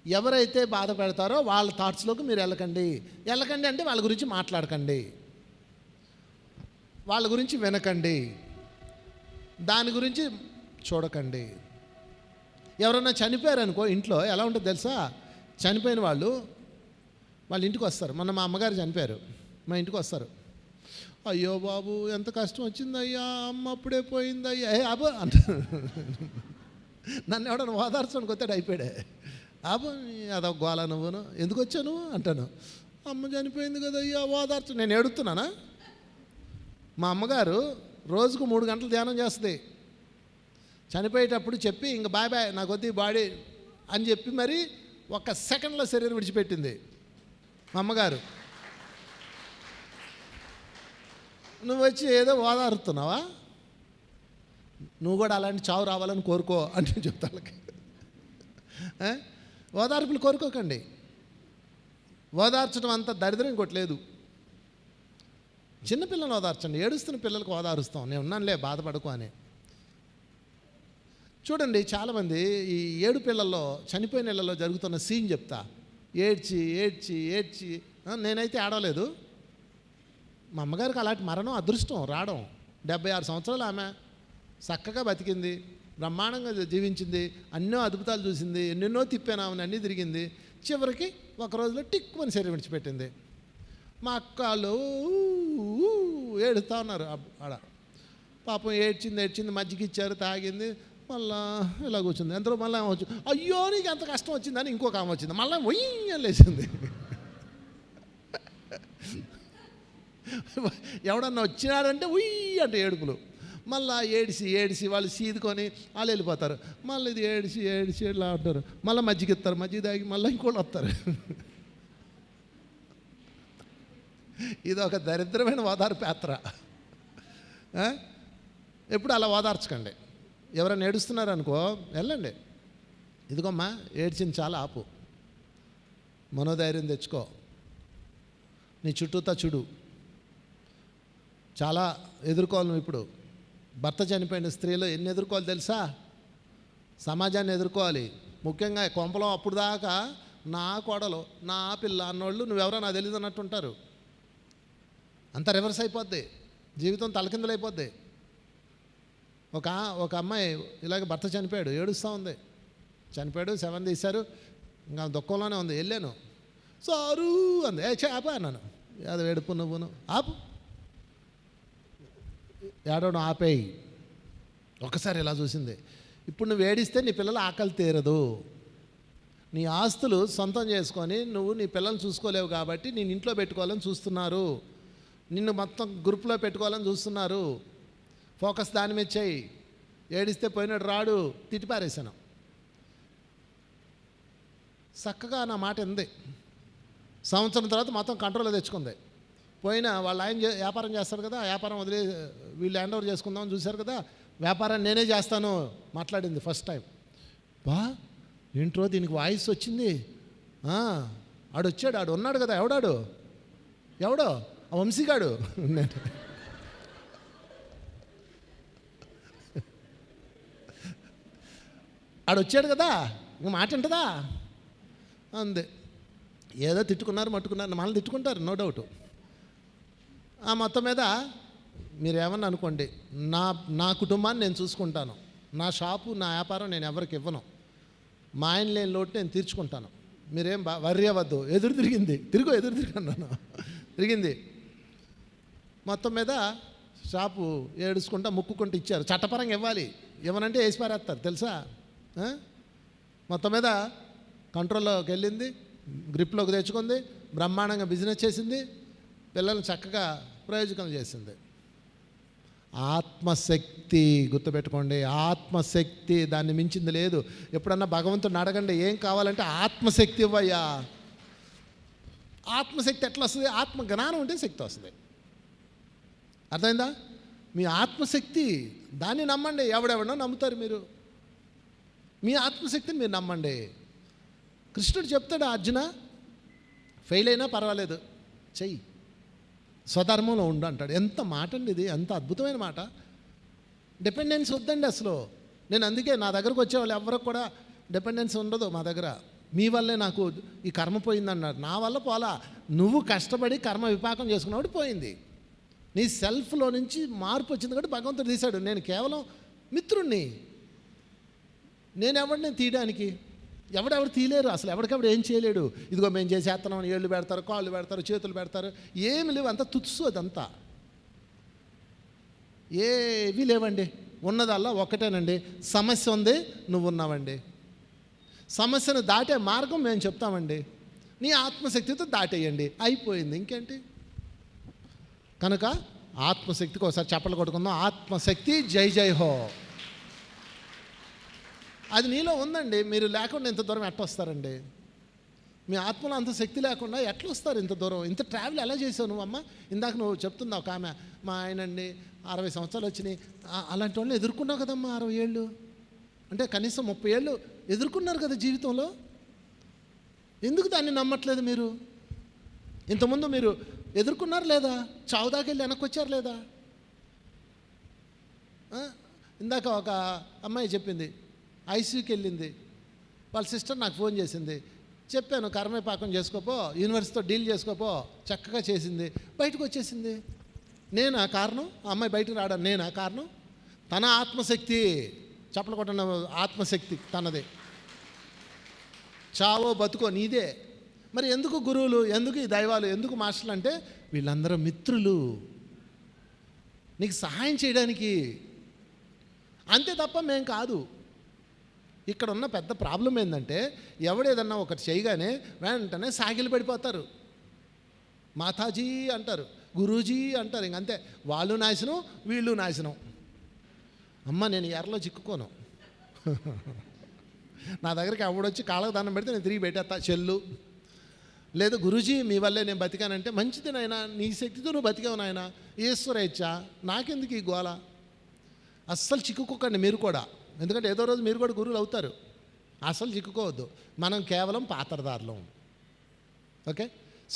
ఎవరైతే బాధ పెడతారో వాళ్ళ థాట్స్లోకి మీరు వెళ్ళకండి అంటే వాళ్ళ గురించి మాట్లాడకండి, వాళ్ళ గురించి వినకండి, దాని గురించి చూడకండి. ఎవరన్నా చనిపోయారనుకో ఇంట్లో ఎలా ఉంటుంది తెలుసా? చనిపోయిన వాళ్ళు వాళ్ళ ఇంటికి వస్తారు. మొన్న మా అమ్మగారు చనిపోయారు, మా ఇంటికి వస్తారు. అయ్యో బాబు ఎంత కష్టం వచ్చిందయ్యా, అమ్మ అప్పుడే పోయిందయ్యా, అబ్బో అంటారు. నన్ను ఎవడన్నా ఓదార్చడానికి వస్తాడు, అయిపోయాడే. అబ్బో అదొక గోళ, నువ్వును ఎందుకు వచ్చాను అంటాను. అమ్మ చనిపోయింది కదయ్యా ఓదార్చు. నేను ఏడుతున్నానా? మా అమ్మగారు రోజుకు 3 గంటలు ధ్యానం చేస్తుంది. చనిపోయేటప్పుడు చెప్పి ఇంక బాయ్ నాకు వద్దు ఈ బాడీ అని చెప్పి మరి 1 సెకండ్లో శరీరం విడిచిపెట్టింది మా అమ్మగారు. నువ్వు వచ్చి ఏదో ఓదారుతున్నావా? నువ్వు కూడా అలాంటి చావు రావాలని కోరుకో అంటే చెప్తా వాళ్ళకి. ఓదార్పులు కోరుకోకండి. ఓదార్చడం అంత దరిద్రం ఇంకోటి లేదు. చిన్నపిల్లలు ఓదార్చండి. ఏడుస్తున్న పిల్లలకు ఓదారుస్తాం, నేను ఉన్నానులే బాధపడకు అని. చూడండి, చాలామంది ఈ 7 పిల్లల్లో చనిపోయిన ఇళ్లలో జరుగుతున్న సీన్ చెప్తా. ఏడ్చి నేనైతే ఆడలేదు. మా అమ్మగారికి అలాంటి మరణం అదృష్టం రావడం. 76 సంవత్సరాలు ఆమె చక్కగా బతికింది, బ్రహ్మాండంగా జీవించింది, అన్నో అద్భుతాలు చూసింది, ఎన్నెన్నో తిప్పాను ఆమెను, అన్నీ తిరిగింది. చివరికి ఒక రోజులో టిక్కుమని శరీరం విడిచిపెట్టింది. మా అక్కలు ఏడుస్తూ ఉన్నారు ఆడ. పాపం ఏడ్చింది, మజ్జిగ ఇచ్చారు, తాగింది, మళ్ళా ఇలా కూర్చుంది. ఎంతలో మళ్ళీ ఆమె వచ్చి అయ్యో నీకు ఎంత కష్టం వచ్చిందని ఇంకొక ఆమె వచ్చింది, మళ్ళీ అని లేచింది. ఎవడన్నా వచ్చినాడంటే ఉయ్యి అంటే ఏడుపులు. మళ్ళీ ఏడిసి వాళ్ళు సీదుకొని వాళ్ళు వెళ్ళిపోతారు. మళ్ళీ ఇది ఏడిసి ఇలా అంటారు. మళ్ళీ మజ్జిగ ఇస్తారు, మజ్జిగ తాగి మళ్ళీ ఇంకోళ్ళు వస్తారు. ఇది ఒక దరిద్రమైన ఓదార్పు యాత్ర. ఎప్పుడు అలా ఓదార్చకండి. ఎవరైనా ఏడుస్తున్నారు అనుకో, వెళ్ళండి, ఇదిగోమ్మా ఏడ్చింది చాలా, ఆపు, మనోధైర్యం తెచ్చుకో, నీ చుట్టూతా చూడు, చాలా ఎదుర్కోవాలి నువ్వు ఇప్పుడు, భర్త చనిపోయిన స్త్రీలు ఎన్ని ఎదుర్కోవాలి తెలుసా? సమాజాన్ని ఎదుర్కోవాలి. ముఖ్యంగా కొంపలో అప్పుడు దాకా నా కోడలు, నా పిల్ల అన్నోళ్ళు నువ్వెవరో నాకు తెలియదు అన్నట్టు ఉంటారు. అంతా రివర్స్ అయిపోద్ది, జీవితం తలకిందులైపోద్ది. ఒక అమ్మాయి ఇలాగ భర్త చనిపోయాడు, ఏడుస్తూ ఉంది. చనిపోయాడు, శవం తీశారు, ఇంకా దుఃఖంలోనే ఉంది. వెళ్ళాను, సారు అంది. చేప అన్నాను. అది ఏడుపు, నువ్వును ఆపు, ఏడవడం ఆపేయి. ఒకసారి ఇలా చూసింది. ఇప్పుడు నువ్వు ఏడిస్తే నీ పిల్లల ఆకలి తీరదు. నీ ఆస్తులు సొంతం చేసుకొని నువ్వు నీ పిల్లల్ని చూసుకోలేవు కాబట్టి నేను ఇంట్లో పెట్టుకోవాలని చూస్తున్నారు, నిన్ను మొత్తం గ్రూప్లో పెట్టుకోవాలని చూస్తున్నారు. ఫోకస్ దాని మీద చెయ్యి. ఏడిస్తే పోయినాడు రాడు, తిట్టిపారేశాను. చక్కగా నా మాట ఉంది. సంవత్సరం తర్వాత మొత్తం కంట్రోల్లో తెచ్చుకుంది. పోయినా వాళ్ళ ఆయన వ్యాపారం చేస్తారు కదా, ఆ వ్యాపారం వదిలే వీళ్ళు హ్యాండ్ ఓవర్ చేసుకుందామని చూశారు కదా, వ్యాపారాన్ని నేనే చేస్తాను మాట్లాడింది ఫస్ట్ టైం. బా ఏంట్రో దీనికి వాయిస్ వచ్చింది. ఆడు వచ్చాడు, ఆడు ఉన్నాడు కదా, ఎవడో ఆ వంశీగాడు. ఆడు వచ్చాడు కదా, ఇంక మాట ఉంటుందా అందే. ఏదో తిట్టుకున్నారు మట్టుకున్నారు, మనల్ని తిట్టుకుంటారు నో డౌట్. ఆ మొత్తం మీద మీరేమన్నా అనుకోండి, నా కుటుంబాన్ని నేను చూసుకుంటాను, నా షాపు నా వ్యాపారం నేను ఎవరికి ఇవ్వను, మా ఆయన లేని లోటు నేను తీర్చుకుంటాను, మీరేం వర్రీ అవ్వద్దు. ఎదురు తిరిగన్నాను, తిరిగింది. మొత్తం మీద షాపు ఏడుచుకుంటా ముక్కుకుంటూ ఇచ్చారు. చట్టపరంగా ఇవ్వాలి, ఇవ్వనంటే వేసి పారేస్తారు తెలుసా. మొత్తం మీద కంట్రోల్లోకి వెళ్ళింది, గ్రిప్లోకి తెచ్చుకుంది, బ్రహ్మాండంగా బిజినెస్ చేసింది, పిల్లల్ని చక్కగా ప్రయోజకం చేసింది. ఆత్మశక్తి గుర్తుపెట్టుకోండి, ఆత్మశక్తి, దాన్ని మించింది లేదు. ఎప్పుడన్నా భగవంతుడిని అడగండి ఏం కావాలంటే ఆత్మశక్తి ఇవ్వయ్యా. ఆత్మశక్తి ఎట్లా వస్తుంది? ఆత్మ జ్ఞానం ఉంటే శక్తి వస్తుంది. అర్థమైందా? మీ ఆత్మశక్తి, దాన్ని నమ్మండి. ఎవడెవడో నమ్ముతారు మీరు, మీ ఆత్మశక్తిని మీరు నమ్మండి. కృష్ణుడు చెప్తాడు, అర్జున ఫెయిల్ అయినా పర్వాలేదు చెయ్యి, స్వధర్మంలో ఉండు అంటాడు. ఎంత మాట అండి ఇది, ఎంత అద్భుతమైన మాట. డిపెండెన్స్ వద్దండి అసలు. నేను అందుకే నా దగ్గరకు వచ్చేవాళ్ళు ఎవరికి కూడా డిపెండెన్స్ ఉండదు మా దగ్గర. మీ వల్లే నాకు ఈ కర్మ పోయిందన్నారు, నా వల్ల పోలా. నువ్వు కష్టపడి కర్మ విపాకం చేసుకున్నప్పుడు పోయింది. నీ సెల్ఫ్లో నుంచి మార్పు వచ్చింది కాబట్టి భగవంతుడు తీశాడు. నేను కేవలం మిత్రుణ్ణి, నేనెవడిని తీయడానికి? ఎవడెవడు తీయలేరు అసలు, ఎవరికెవడు ఏం చేయలేడు. ఇదిగో మేము చేసేస్తున్నాం, ఏళ్ళు పెడతారు, కాళ్ళు పెడతారు, చేతులు పెడతారు, ఏమి లేవు, అంతా తుత్సు. అదంతా ఏవి లేవండి. ఉన్నదల్లా ఒక్కటేనండి, సమస్య ఉంది, నువ్వు ఉన్నావండి. సమస్యను దాటే మార్గం మేము చెప్తామండి, నీ ఆత్మశక్తితో దాటేయండి, అయిపోయింది. ఇంకేంటి? కనుక ఆత్మశక్తికి ఒకసారి చప్పలు కొట్టుకుందాం. ఆత్మశక్తి జై జై హో. అది నీలో ఉందండి. మీరు లేకుండా ఇంత దూరం ఎట్లా వస్తారండి? మీ ఆత్మలో అంత శక్తి లేకుండా ఎట్లా వస్తారు ఇంత దూరం? ఇంత ట్రావెల్ ఎలా చేసావు నువ్వు? అమ్మ ఇందాక నువ్వు చెప్తున్నావు ఒక ఆమె, మా ఆయనండి 60 సంవత్సరాలు వచ్చినాయి. అలాంటి వాళ్ళని ఎదుర్కొన్నావు కదమ్మా. 60 ఏళ్ళు అంటే కనీసం 30 ఏళ్ళు ఎదుర్కొన్నారు కదా జీవితంలో. ఎందుకు దాన్ని నమ్మట్లేదు మీరు? ఇంతకుముందు మీరు ఎదుర్కొన్నారు లేదా? చావు దాకా వెళ్ళి వెనక్కి వచ్చారు లేదా? ఇందాక ఒక అమ్మాయి చెప్పింది, ఐసీయూకి వెళ్ళింది. వాళ్ళ సిస్టర్ నాకు ఫోన్ చేసింది. చెప్పాను కర్మపాకం చేసుకోపో, యూనివర్సిటీతో డీల్ చేసుకోపో, చక్కగా చేసింది, బయటకు వచ్చేసింది. నేనా కారణం? ఆ అమ్మాయి బయటకు రావడం నేనా కారణం? తన ఆత్మశక్తి, చప్పలు కొట్టిన ఆత్మశక్తి తనదే. చావో బతుకో నీదే. మరి ఎందుకు గురువులు, ఎందుకు ఈ దైవాలు, ఎందుకు మాస్టర్లు అంటే వీళ్ళందరూ మిత్రులు, నీకు సహాయం చేయడానికి, అంతే తప్ప మేం కాదు. ఇక్కడ ఉన్న పెద్ద ప్రాబ్లం ఏంటంటే ఎవడేదన్నా ఒకటి చేయగానే వెంటనే సాగిలు పడిపోతారు. మాతాజీ అంటారు, గురూజీ అంటారు, ఇంకంతే. వాళ్ళు నాశనం, వీళ్ళు నాశనం. అమ్మ నేను ఎర్రలో చిక్కుకోను. నా దగ్గరికి ఎవడొచ్చి కాళ్ళకు దండం పెడితే నేను తిరిగి పెట్టేస్తా చెల్లు. లేదు గురూజీ మీ వల్లే నేను బతికానంటే మంచిది నాయన, నీ శక్తితో నువ్వు బతికావు నాయన, ఈశ్వరేచ్ఛ, నాకెందుకు ఈ గోల? అస్సలు చిక్కుకోకండి మీరు కూడా, ఎందుకంటే ఏదో రోజు మీరు కూడా గురువులు అవుతారు. అసలు చిక్కుకోవద్దు. మనం కేవలం పాత్రదారులం. ఓకే,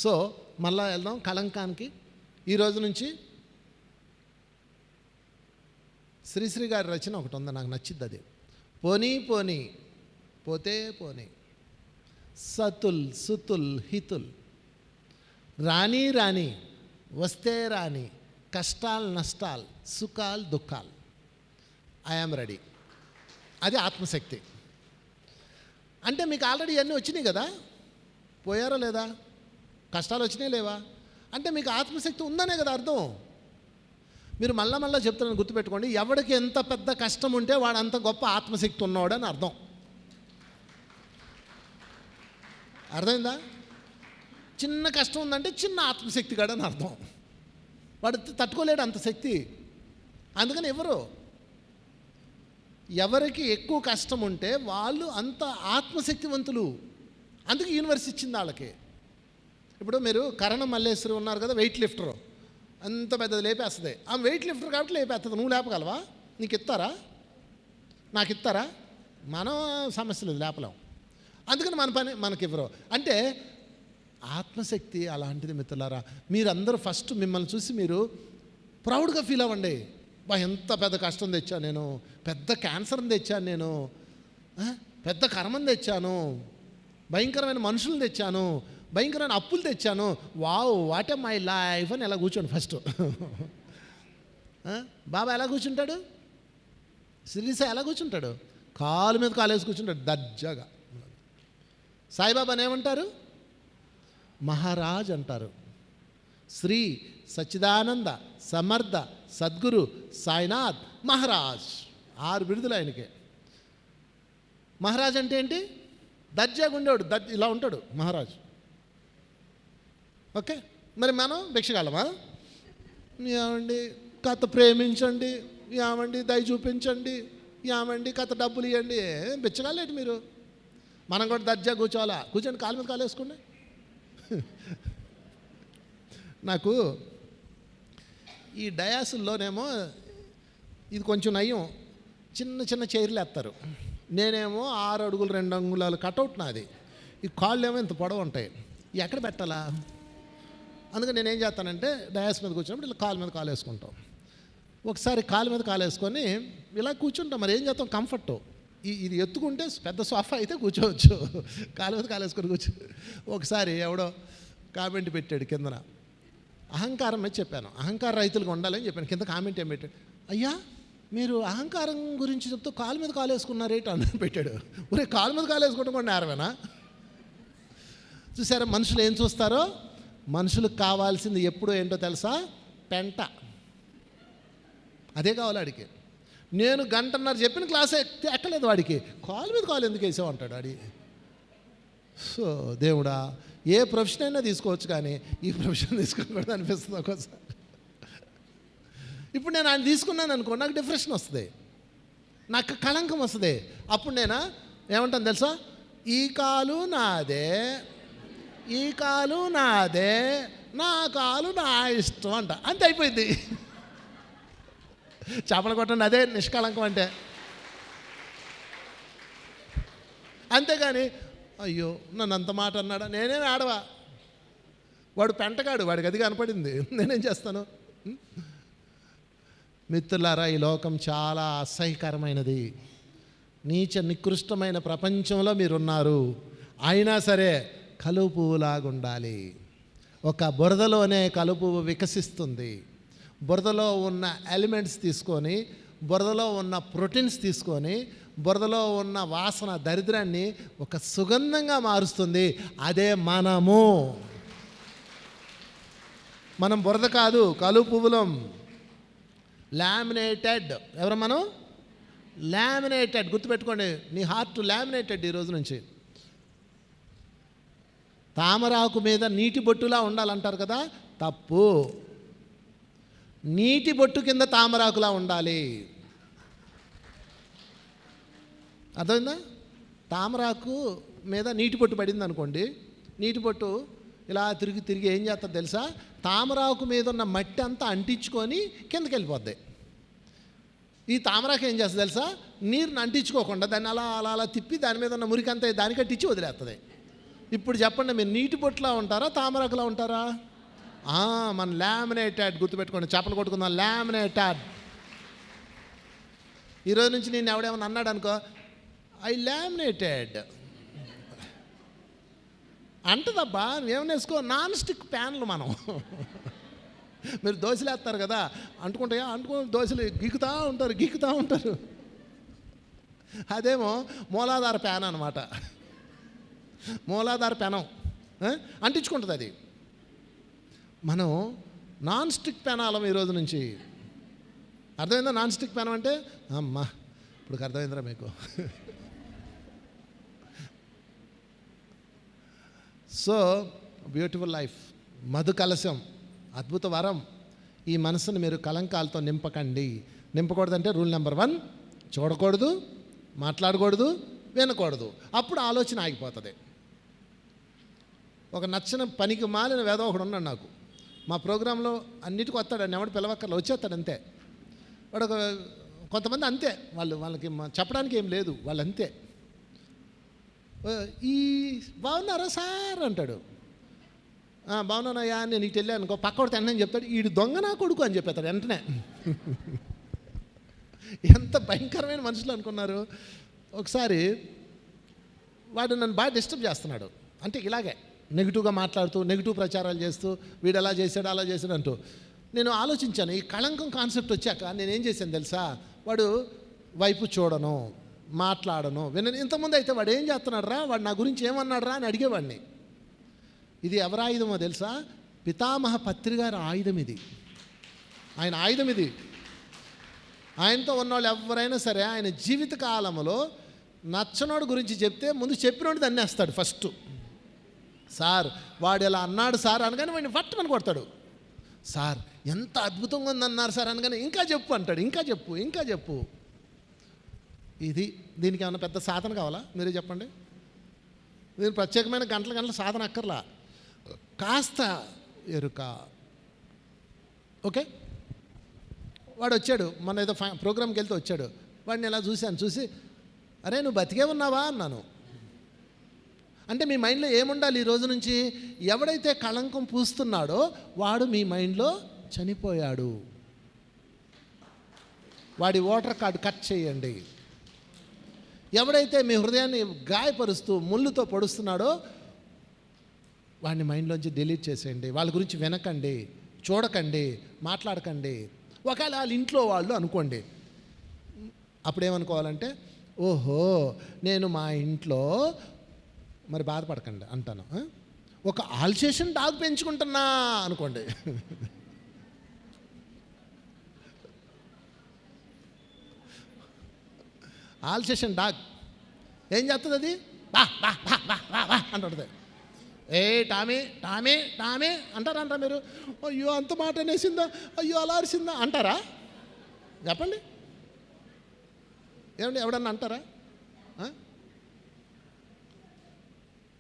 సో మళ్ళా వెళ్దాం కళంకానికి. ఈరోజు నుంచి శ్రీశ్రీ గారి రచన ఒకటి ఉంది, నాకు నచ్చింది అది. పోనీ పోనీ పోతే పోనీ, సతుల్ సుతుల్ హితుల్, రాని రాని వస్తే రాని, కష్టాలు నష్టాలు సుఖాలు దుఃఖాలు, ఐఆమ్ రెడీ. అది ఆత్మశక్తి. అంటే మీకు ఆల్రెడీ ఇవన్నీ వచ్చినాయి కదా, పోయారా లేదా? కష్టాలు వచ్చినాయి లేవా? అంటే మీకు ఆత్మశక్తి ఉందనే కదా అర్థం. మీరు మళ్ళా చెప్తున్నాను, గుర్తుపెట్టుకోండి, ఎవడికి ఎంత పెద్ద కష్టం ఉంటే వాడు అంత గొప్ప ఆత్మశక్తి ఉన్నవాడు అని అర్థం. అర్థమైందా? చిన్న కష్టం ఉందంటే చిన్న ఆత్మశక్తి కాడు అని అర్థం. వాడు తట్టుకోలేడు అంత శక్తి. అందుకని ఎవరికి ఎక్కువ కష్టం ఉంటే వాళ్ళు అంత ఆత్మశక్తివంతులు. అందుకే యూనివర్స్ ఇచ్చింది వాళ్ళకి. ఇప్పుడు మీరు కరణ మల్లేశ్వరి ఉన్నారు కదా, వెయిట్ లిఫ్టర్, అంత పెద్దది లేపేస్తుంది. ఆ వెయిట్ లిఫ్టర్ కాబట్టి లేపేస్తుంది. నువ్వు లేపగలవా? నీకు ఇస్తారా? నాకు ఇస్తారా? మనం సమస్య లేదు, లేపలేం. అందుకని మన పని మనకి ఇవ్వరు. అంటే ఆత్మశక్తి అలాంటిది మిత్రులారా. మీరందరూ ఫస్ట్ మిమ్మల్ని చూసి మీరు ప్రౌడ్గా ఫీల్ అవ్వండి. ఎంత పెద్ద కష్టం తెచ్చాను నేను, పెద్ద క్యాన్సర్ని తెచ్చాను నేను, పెద్ద కర్మని తెచ్చాను, భయంకరమైన మనుషులను తెచ్చాను, భయంకరమైన అప్పులు తెచ్చాను, wow what a my life అని ఎలా కూర్చోండి ఫస్ట్. బాబా ఎలా కూర్చుంటాడు? శ్రీసా ఎలా కూర్చుంటాడు? కాలు మీద కాలేసి కూర్చుంటాడు దర్జాగా. సాయిబాబాని ఏమంటారు? మహారాజ్ అంటారు. శ్రీ సచ్చిదానంద సమర్థ సద్గురు సాయినాథ్ మహారాజ్, 6 బిరుదులు ఆయనకే. మహారాజ్ అంటే ఏంటి? దర్జాగా ఉండేవాడు, ఇలా ఉంటాడు మహారాజ్. ఓకే, మరి మనం భిక్షగాలమా? ఏమండి కథ ప్రేమించండి, ఏమండి దయ చూపించండి, ఏమండి కథ డబ్బులు ఇవ్వండి, బిచ్చగాలేంటి మీరు? మనం కూడా దర్జా కూర్చోవాలా? కూర్చొని కాలు మీద కాలు వేసుకోండి. నాకు ఈ డయాసుల్లోనేమో ఇది కొంచెం నయం, చిన్న చిన్న చైర్లు వేస్తారు. నేనేమో 6 అడుగులు 2 అంగుళాలు కటౌట్ నాది. ఈ కాళ్ళు ఏమో ఇంత పొడవు ఉంటాయి, ఎక్కడ పెట్టాలా? అందుకని నేనేం చేస్తానంటే డయాస్ మీద కూర్చున్నప్పుడు ఇలా కాలు మీద కాలు వేసుకుంటాం. ఒకసారి కాలు మీద కాలు వేసుకొని ఇలా కూర్చుంటాం. మరి ఏం చేస్తాం? కంఫర్ట్. ఇది ఎత్తుకుంటే పెద్ద సోఫా అయితే కూర్చోవచ్చు, కాలు మీద కాలు వేసుకొని కూర్చో. ఒకసారి ఎవడో కామెంట్ పెట్టాడు కిందన, అహంకారం మీద చెప్పాను, అహంకార రైతులుగా ఉండాలని చెప్పాను. కింద కామెంట్ ఏం పెట్టాడు? అయ్యా మీరు అహంకారం గురించి చెప్తూ కాలు మీద కాలు వేసుకున్నారేంటి అని పెట్టాడు. ఒరే కాలు మీద కాలు వేసుకోవడం కూడా నేరమేనా? చూసారా మనుషులు ఏం చూస్తారో? మనుషులకు కావాల్సింది ఎప్పుడో ఏంటో తెలుసా? పెంట. అదే కావాలి వాడికి. నేను 1.5 గంట చెప్పిన క్లాస్ ఎక్కలేదు వాడికి, కాలు మీద కాలు ఎందుకు వేసావు అంటాడు వాడి. సో దేవుడా, ఏ ప్రొఫెషన్ అయినా తీసుకోవచ్చు కానీ ఈ ప్రొఫెషన్ తీసుకోకూడదు అనిపిస్తుంది ఒక్కోసారి. ఇప్పుడు నేను ఆయన తీసుకున్నాను అనుకో, నాకు డిప్రెషన్ వస్తుంది, నాకు కళంకం వస్తుంది. అప్పుడు నేను ఏమంటాను తెలుసా? ఈ కాలు నాదే, ఈ కాలు నాదే, నా కాలు నా ఇష్టం అంట. అంతే అయిపోయింది. చేపలు కొట్టండి, అదే నిష్కళంకం అంటే. అంతేగాని అయ్యో నన్ను అంత మాట అన్నాడా, నేనేమి ఆడవా? వాడు పెంటగాడు, వాడికి అది కనపడింది, నేనేం చేస్తాను? మిత్రులారా, ఈ లోకం చాలా అసహ్యకరమైనది, నీచ నికృష్టమైన ప్రపంచంలో మీరున్నారు. అయినా సరే కలుపు పువ్వులాగా ఉండాలి. ఒక బురదలోనే కలుపు పువ్వు వికసిస్తుంది. బురదలో ఉన్న ఎలిమెంట్స్ తీసుకొని, బురదలో ఉన్న ప్రోటీన్స్ తీసుకొని, బురదలో ఉన్న వాసన దరిద్రాన్ని ఒక సుగంధంగా మారుస్తుంది. అదే మనము. మనం బురద కాదు, కలుపు పువ్వులం. లామినేటెడ్. ఎవరు మనం? లామినేటెడ్. గుర్తుపెట్టుకోండి, నీ హార్ట్ లామినేటెడ్ ఈ రోజు నుంచి. తామరాకు మీద నీటి బొట్టులా ఉండాలంటారు కదా, తప్పు. నీటి బొట్టు కింద తామరాకులా ఉండాలి. అర్థమైందా? తామరాకు మీద నీటి బొట్టు పడింది అనుకోండి, నీటి బొట్టు ఇలా తిరిగి తిరిగి ఏం చేస్తుంది తెలుసా? తామరాకు మీద ఉన్న మట్టి అంతా అంటించుకొని కిందకి వెళ్ళిపోద్ది. ఈ తామరాకు ఏం చేస్తుంది తెలుసా? నీరుని అంటించుకోకుండా దాన్ని అలా అలా అలా తిప్పి దాని మీద ఉన్న మురికంతా దానికట్టించి వదిలేస్తుంది. ఇప్పుడు చెప్పండి, మీరు నీటి బొట్టులా ఉంటారా, తామరాకులా ఉంటారా? మన లామినేటెడ్. గుర్తుపెట్టుకోండి, చేపలు కొట్టుకుందాం. లామినేటెడ్. ఈరోజు నుంచి నేను ఎవడేమన్నా అన్నాడు అనుకో, ఐ లామినేటెడ్ అంటదబ్బా. ఏమన్నా వేసుకో, నాన్ స్టిక్ ప్యాన్లు మనం. మీరు దోశలు వేస్తారు కదా, అంటుకుంటాయా, దోశలు గీకుతూ ఉంటారు. అదేమో మూలాధార ప్యాన్ అనమాట. మూలాధార పెనం అంటించుకుంటుంది అది. మనం నాన్ స్టిక్ పెనాలం ఈరోజు నుంచి. అర్థమైందా నాన్ స్టిక్ పెనం అంటే? అమ్మా ఇప్పుడు అర్థమైందిరా మీకు. సో బ్యూటిఫుల్ లైఫ్, మధు కలశం, అద్భుత వరం. ఈ మనసును మీరు కలంకాలతో నింపకండి. నింపకూడదంటే రూల్ నెంబర్ 1, చూడకూడదు, మాట్లాడకూడదు, వినకూడదు. అప్పుడు ఆలోచన ఆగిపోతుంది. ఒక నచ్చిన పనికి మాలిన వేద ఒకడు ఉన్నాడు నాకు. మా ప్రోగ్రాంలో అన్నిటికీ వస్తాడు, ఎవడు పిలవక్కర్లో వచ్చేస్తాడు అంతే. వాడు కొంతమంది అంతే, వాళ్ళకి చెప్పడానికి ఏం లేదు, వాళ్ళు అంతే. ఈ బాగున్నారా సార్ అంటాడు. బాగున్నానయ్యా నేను ఇటు వెళ్ళాను అనుకో, పక్కవాడు తిన్నాను చెప్తాడు, ఈడు దొంగ నా కొడుకు అని చెప్పేస్తాడు వెంటనే. ఎంత భయంకరమైన మనుషులు అనుకున్నారు. ఒకసారి వాడు నన్ను బాగా డిస్టర్బ్ చేస్తున్నాడు. అంటే ఇలాగే నెగిటివ్గా మాట్లాడుతూ, నెగిటివ్ ప్రచారాలు చేస్తూ, వీడు అలా చేశాడు అలా చేశాడు అంటూ. నేను ఆలోచించాను, ఈ కళంకం కాన్సెప్ట్ వచ్చాక నేనేం చేశాను తెలుసా? వాడు వైపు చూడను, మాట్లాడను, వినను. ఇంతకుముందు అయితే వాడు ఏం చేస్తున్నాడు రా, వాడు నా గురించి ఏమన్నాడు రా అని అడిగేవాడిని. ఇది ఎవరి ఆయుధమో తెలుసా? పితామహ పత్రి గారి ఆయుధం ఇది. ఆయన ఆయుధం ఇది. ఆయనతో ఉన్నవాళ్ళు ఎవరైనా సరే ఆయన జీవిత కాలంలో నచ్చనోడు గురించి చెప్తే ముందు చెప్పినోడు దాన్ని వేస్తాడు ఫస్ట్. సార్ వాడు ఇలా అన్నాడు సార్ అనగానే వాడిని పట్టుమని కొడతాడు. సార్ ఎంత అద్భుతంగా ఉందన్నారు సార్ అనగానే ఇంకా చెప్పు అంటాడు, ఇంకా చెప్పు. ఇది దీనికి ఏమైనా పెద్ద సాధన కావాలా? మీరే చెప్పండి. దీని ప్రత్యేకమైన గంటల సాధన అక్కర్లా, కాస్త ఎరుక. ఓకే, వాడు వచ్చాడు, మన ఏదో ప్రోగ్రామ్కి వెళ్తే వచ్చాడు. వాడిని ఇలా చూసి అరే నువ్వు బతికే ఉన్నావా అన్నాను. అంటే మీ మైండ్లో ఏముండాలి ఈ రోజు నుంచి? ఎవడైతే కళంకం పూస్తున్నాడో వాడు మీ మైండ్లో చనిపోయాడు. వాడి ఓటర్ కార్డు కట్ చేయండి. ఎవడైతే మీ హృదయాన్ని గాయపరుస్తూ ముళ్ళుతో పొడుస్తున్నాడో వాడిని మైండ్లోంచి డిలీట్ చేసేయండి. వాళ్ళ గురించి వినకండి, చూడకండి, మాట్లాడకండి. ఒకవేళ వాళ్ళ ఇంట్లో వాళ్ళు అనుకోండి, అప్పుడేమనుకోవాలంటే ఓహో నేను మా ఇంట్లో మరి బాధపడకండి అంటాను. ఒక ఆల్సేషన్ డాగ్ పెంచుకుంటున్నా అనుకోండి. ఆల్సేషన్ డాగ్ ఏం చేస్తుంది? అది బా బా బా బా బా బా అంటుంది. ఏ టామీ అంటారా మీరు? అయ్యో అంత మాట అనేసిందా, అయ్యో అలా అరిసిందా అంటారా? చెప్పండి, ఏమండి ఎవడన్నా అంటారా?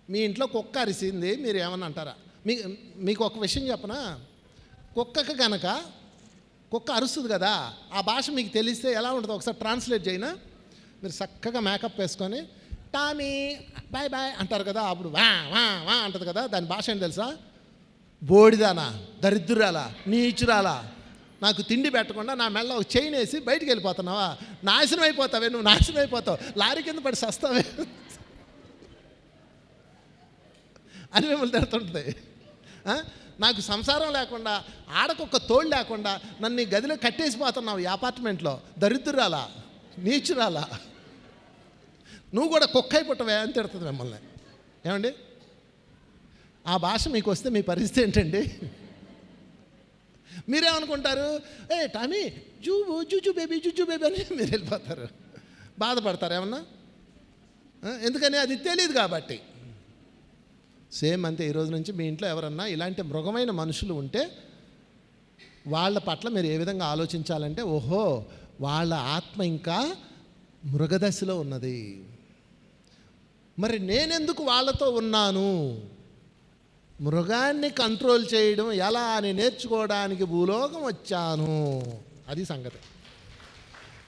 మీ ఇంట్లో కుక్క అరిసింది, మీరు ఏమన్నా అంటారా? మీకు ఒక విషయం చెప్పనా? కుక్కకి కనుక కుక్క అరుస్తుంది కదా, ఆ భాష మీకు తెలిస్తే ఎలా ఉంటుందో ఒకసారి ట్రాన్స్లేట్ చేయనా? మీరు చక్కగా మేకప్ వేసుకొని టామీ బాయ్ బాయ్ అంటారు కదా, అప్పుడు వా వా వా అంటుంది కదా. దాని భాష ఏంటి తెలుసా? బోడిదానా, దరిద్రురాలా, నీచురాలా, నాకు తిండి పెట్టకుండా నా మెల్ల ఒక చైన్ వేసి బయటికి వెళ్ళిపోతున్నావా, నాశనం అయిపోతావే, నువ్వు నాశనం అయిపోతావు, లారీ కింద పడి సస్తావే అని మిమ్మల్ని తిడుతుంటుంది. నాకు సంసారం లేకుండా, ఆడకొక్క తోడు లేకుండా నన్ను ఈ గదిలో కట్టేసిపోతున్నావు ఈ అపార్ట్మెంట్లో, దరిద్రురాలా, నీచురాలా, నువ్వు కూడా కుక్క అయిపోతావే అని తిడుతుంది మిమ్మల్ని. ఏమండి ఆ భాష మీకు వస్తే మీ పరిస్థితి ఏంటండి? మీరేమనుకుంటారు? ఏ టామీ జూజు బేబీ అని మీరు వెళ్ళిపోతారు, బాధపడతారు ఏమన్నా. ఎందుకని అది తెలియదు కాబట్టి. సేమ్ అంతే. ఈరోజు నుంచి మీ ఇంట్లో ఎవరన్నా ఇలాంటి మృగమైన మనుషులు ఉంటే వాళ్ళ పట్ల మీరు ఏ విధంగా ఆలోచించాలంటే, ఓహో వాళ్ళ ఆత్మ ఇంకా మృగదశలో ఉన్నది, మరి నేనెందుకు వాళ్ళతో ఉన్నాను? మృగాన్ని కంట్రోల్ చేయడం ఎలా అని నేర్చుకోవడానికి భూలోకం వచ్చాను, అది సంగతి.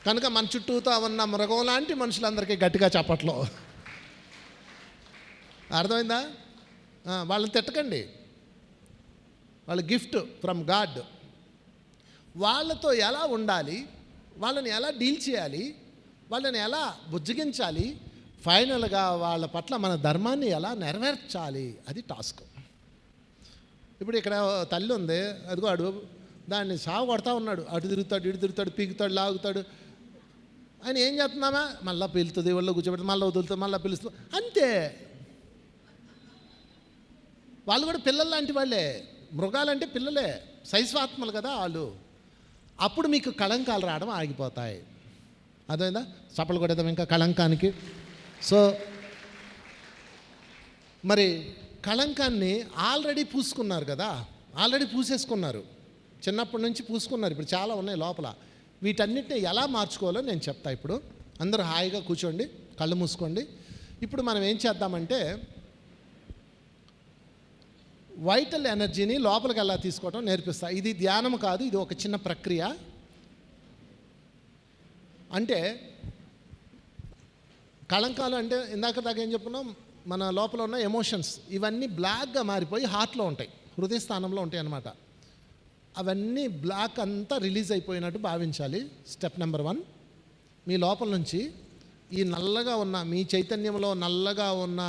కనుక మన చుట్టూతో ఉన్న మృగం లాంటి మనుషులందరికీ గట్టిగా చెప్పట్లో. అర్థమైందా? వాళ్ళని తిట్టకండి, వాళ్ళ గిఫ్ట్ ఫ్రమ్ గాడ్. వాళ్ళతో ఎలా ఉండాలి, వాళ్ళని ఎలా డీల్ చేయాలి, వాళ్ళని ఎలా బుజ్జగించాలి, ఫైనల్గా వాళ్ళ పట్ల మన ధర్మాన్ని ఎలా నెరవేర్చాలి, అది టాస్క్. ఇప్పుడు ఇక్కడ తల్లి ఉంది, అదిగో అడు దాన్ని సాగు కొడతా ఉన్నాడు, అటు తిరుగుతాడు ఇటు తిరుగుతాడు, పీకుతాడు లాగుతాడు. ఆయన ఏం చేస్తున్నామా, మళ్ళీ పిలుతుంది, ఒళ్ళో కూర్చోబెట్టి మళ్ళీ వదులుతుంది, మళ్ళీ పిలుస్తుంది, అంతే. వాళ్ళు కూడా పిల్లలు లాంటి వాళ్ళే, మృగాలంటే పిల్లలే, శైశవాత్మలు కదా వాళ్ళు. అప్పుడు మీకు కళంకాలు రావడం ఆగిపోతాయి. అదేందా చప్పలు కొడేద్దాం ఇంకా కళంకానికి. సో మరి కళంకాన్ని ఆల్రెడీ పూసుకున్నారు కదా, ఆల్రెడీ పూసేసుకున్నారు, చిన్నప్పటి నుంచి పూసుకున్నారు, ఇప్పుడు చాలా ఉన్నాయి లోపల. వీటన్నిటిని ఎలా మార్చుకోవాలో నేను చెప్తా. ఇప్పుడు అందరూ హాయిగా కూర్చోండి, కళ్ళు మూసుకోండి. ఇప్పుడు మనం ఏం చేద్దామంటే వైటల్ ఎనర్జీని లోపలికి ఎలా తీసుకోవడం నేర్పిస్తా. ఇది ధ్యానం కాదు, ఇది ఒక చిన్న ప్రక్రియ. అంటే కళంకాలు అంటే ఇందాక దాకా ఏం చెప్పుకున్నాం, మన లోపల ఉన్న ఎమోషన్స్ ఇవన్నీ బ్లాక్గా మారిపోయి హార్ట్లో ఉంటాయి, హృదయ స్థానంలో ఉంటాయి అన్నమాట. అవన్నీ బ్లాక్ అంతా రిలీజ్ అయిపోయినట్టు భావించాలి. స్టెప్ నెంబర్ 1, మీ లోపల నుంచి ఈ నల్లగా ఉన్న మీ చైతన్యంలో నల్లగా ఉన్న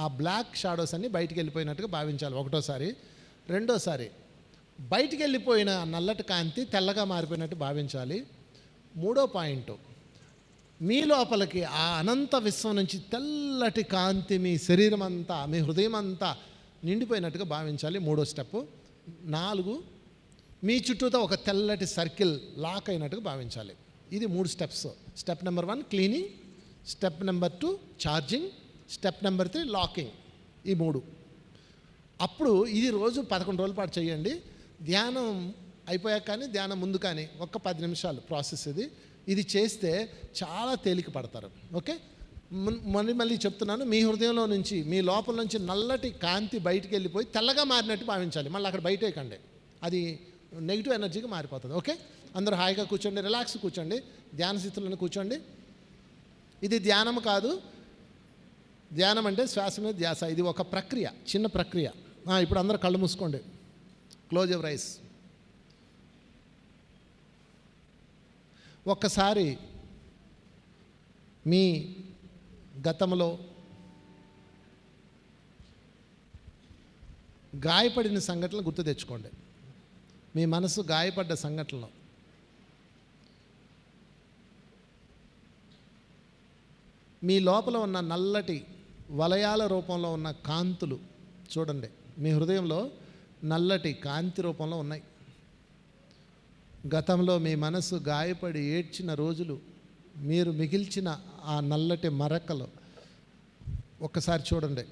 ఆ బ్లాక్ షాడోస్ అన్నీ బయటికి వెళ్ళిపోయినట్టుగా భావించాలి ఒకటోసారి. రెండోసారి బయటికి వెళ్ళిపోయిన నల్లటి కాంతి తెల్లగా మారిపోయినట్టు భావించాలి. మూడో పాయింట్, మీ లోపలికి ఆ అనంత విశ్వం నుంచి తెల్లటి కాంతి మీ శరీరం అంతా, మీ హృదయం అంతా నిండిపోయినట్టుగా భావించాలి. మూడో స్టెప్. 4, మీ చుట్టూతో ఒక తెల్లటి సర్కిల్ లాక్ అయినట్టుగా భావించాలి. ఇది 3 steps. Step number 1 cleaning, step number 2 charging, step number 3 locking. ఈ 3. అప్పుడు ఇది రోజు 11 రోజుల పాటు చేయండి. ధ్యానం అయిపోయాక కానీ ధ్యానం ముందు కానీ ఒక్క 10 నిమిషాలు ప్రాసెస్ ఇది చేస్తే చాలా తేలిక పడతారు. ఓకే, మళ్ళీ చెప్తున్నాను, మీ హృదయంలో నుంచి మీ లోపల నుంచి నల్లటి కాంతి బయటికి వెళ్ళిపోయి తెల్లగా మారినట్టు భావించాలి. మళ్ళీ అక్కడ బయట వేయకండి, అది నెగిటివ్ ఎనర్జీగా మారిపోతుంది. ఓకే, అందరూ హాయిగా కూర్చోండి, రిలాక్స్ కూర్చోండి, ధ్యాన స్థితిలోనే కూర్చోండి. ఇది ధ్యానం కాదు, ధ్యానం అంటే శ్వాస మీద ధ్యాస. ఇది ఒక ప్రక్రియ, చిన్న ప్రక్రియ. ఇప్పుడు అందరూ కళ్ళు మూసుకోండి, క్లోజ్ యువర్ ఐస్. ఒక్కసారి మీ గతంలో గాయపడిన సంఘటనలు గుర్తు తెచ్చుకోండి. మీ మనసు గాయపడ్డ సంఘటనలు మీ లోపల ఉన్న నల్లటి వలయాల రూపంలో ఉన్న కాంతులు చూడండి. మీ హృదయంలో నల్లటి కాంతి రూపంలో ఉన్నాయి. గతంలో మీ మనసు గాయపడి ఏడ్చిన రోజులు, మీరు మిగిల్చిన ఆ నల్లటి మరకలు ఒక్కసారి చూడండి.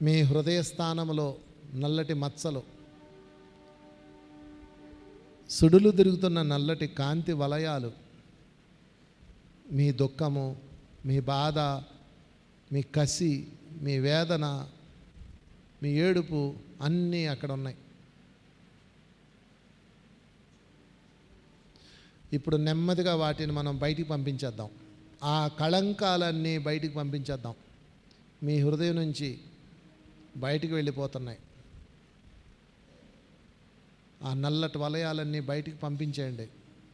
మీ హృదయ స్థానంలో నల్లటి మచ్చలు, సుడులు తిరుగుతున్న నల్లటి కాంతి వలయాలు, మీ దుఃఖము, మీ బాధ, మీ కసి, మీ వేదన, మీ ఏడుపు అన్నీ అక్కడ ఉన్నాయి. ఇప్పుడు నెమ్మదిగా వాటిని మనం బయటికి పంపించేద్దాం. ఆ కళంకాలన్నీ బయటికి పంపించేద్దాం. మీ హృదయం నుంచి బయటికి వెళ్ళిపోతున్నాయి. ఆ నల్లటి వలయాలన్నీ బయటికి పంపించేయండి.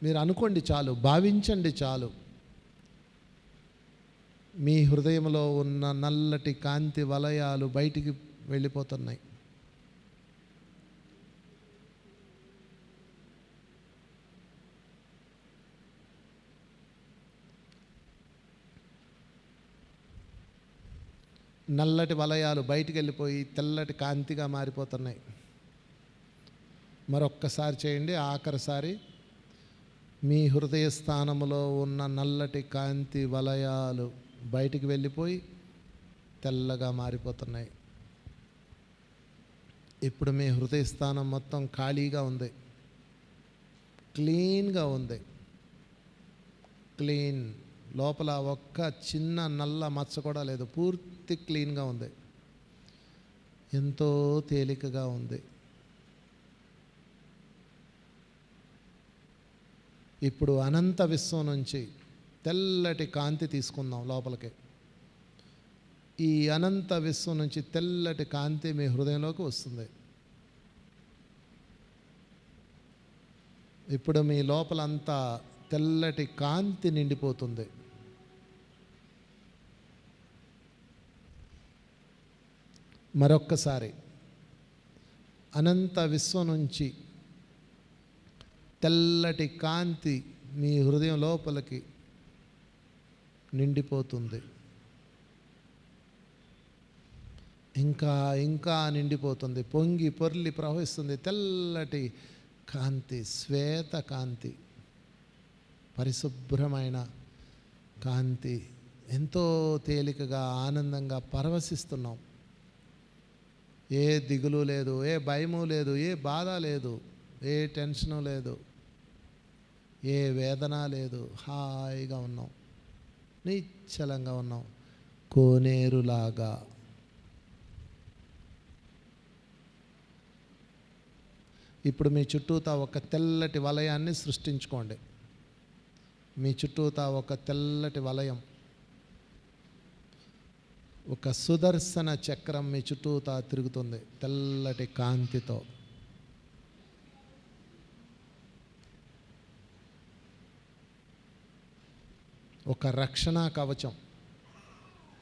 మీరు అనుకోండి చాలు, భావించండి చాలు. మీ హృదయంలో ఉన్న నల్లటి కాంతి వలయాలు బయటికి వెళ్ళిపోతున్నాయి. నల్లటి వలయాలు బయటికి వెళ్ళిపోయి తెల్లటి కాంతిగా మారిపోతున్నాయి. మరొక్కసారి చేయండి, ఆఖరిసారి. మీ హృదయ స్థానంలో ఉన్న నల్లటి కాంతి వలయాలు బయటికి వెళ్ళిపోయి తెల్లగా మారిపోతున్నాయి. ఇప్పుడు మీ హృదయ స్థానం మొత్తం ఖాళీగా ఉంది, క్లీన్గా ఉంది. క్లీన్, లోపల ఒక్క చిన్న నల్ల మచ్చ కూడా లేదు, పూర్తి క్లీన్గా ఉంది, ఎంతో తేలికగా ఉంది. ఇప్పుడు అనంత విశ్వం నుంచి తెల్లటి కాంతి తీసుకుందాం లోపలికి. ఈ అనంత విశ్వం నుంచి తెల్లటి కాంతి మీ హృదయంలోకి వస్తుంది. ఇప్పుడు మీ లోపలంతా తెల్లటి కాంతి నిండిపోతుంది. మరొక్కసారి అనంత విశ్వం నుంచి తెల్లటి కాంతి మీ హృదయం లోపలికి నిండిపోతుంది. ఇంకా ఇంకా నిండిపోతుంది, పొంగి పొర్లి ప్రవహిస్తుంది తెల్లటి కాంతి, శ్వేత కాంతి, పరిశుభ్రమైన కాంతి. ఎంతో తేలికగా ఆనందంగా పరవశిస్తున్నాం. ఏ దిగులు లేదు, ఏ భయము లేదు, ఏ బాధ లేదు, ఏ టెన్షను లేదు, ఏ వేదన లేదు. హాయిగా ఉన్నాం, నిశ్చలంగా ఉన్నాం, కోనేరులాగా. ఇప్పుడు మీ చుట్టూతా ఒక తెల్లటి వలయాన్ని సృష్టించుకోండి. మీ చుట్టూతా ఒక తెల్లటి వలయం, ఒక సుదర్శన చక్రం మీ చుట్టూతా తిరుగుతుంది తెల్లటి కాంతితో. ఒక రక్షణ కవచం,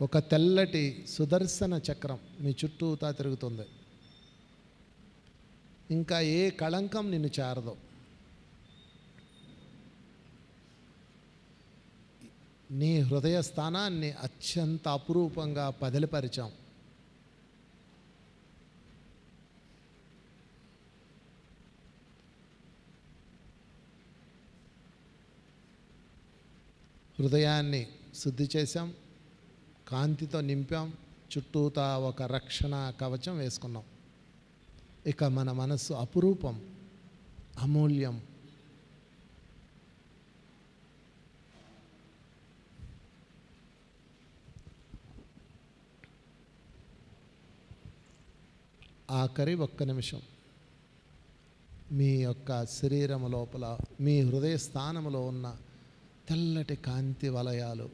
ఒక తెల్లటి సుదర్శన చక్రం మీ చుట్టూతా తిరుగుతుంది. ఇంకా ఏ కళంకం నిన్ను చేరదు. నీ హృదయ స్థానాన్ని అత్యంత అపురూపంగా పదిలిపరిచాం. హృదయాన్ని శుద్ధి చేశాం, కాంతితో నింపాం, చుట్టూతా ఒక రక్షణ కవచం వేసుకున్నాం. ఇక మన మనస్సు అపురూపం, అమూల్యం. ఆఖరి ఒక్క నిమిషం మీ యొక్క శరీరం లోపల, మీ హృదయ స్థానంలో ఉన్న తెల్లటి కాంతి వలయాలు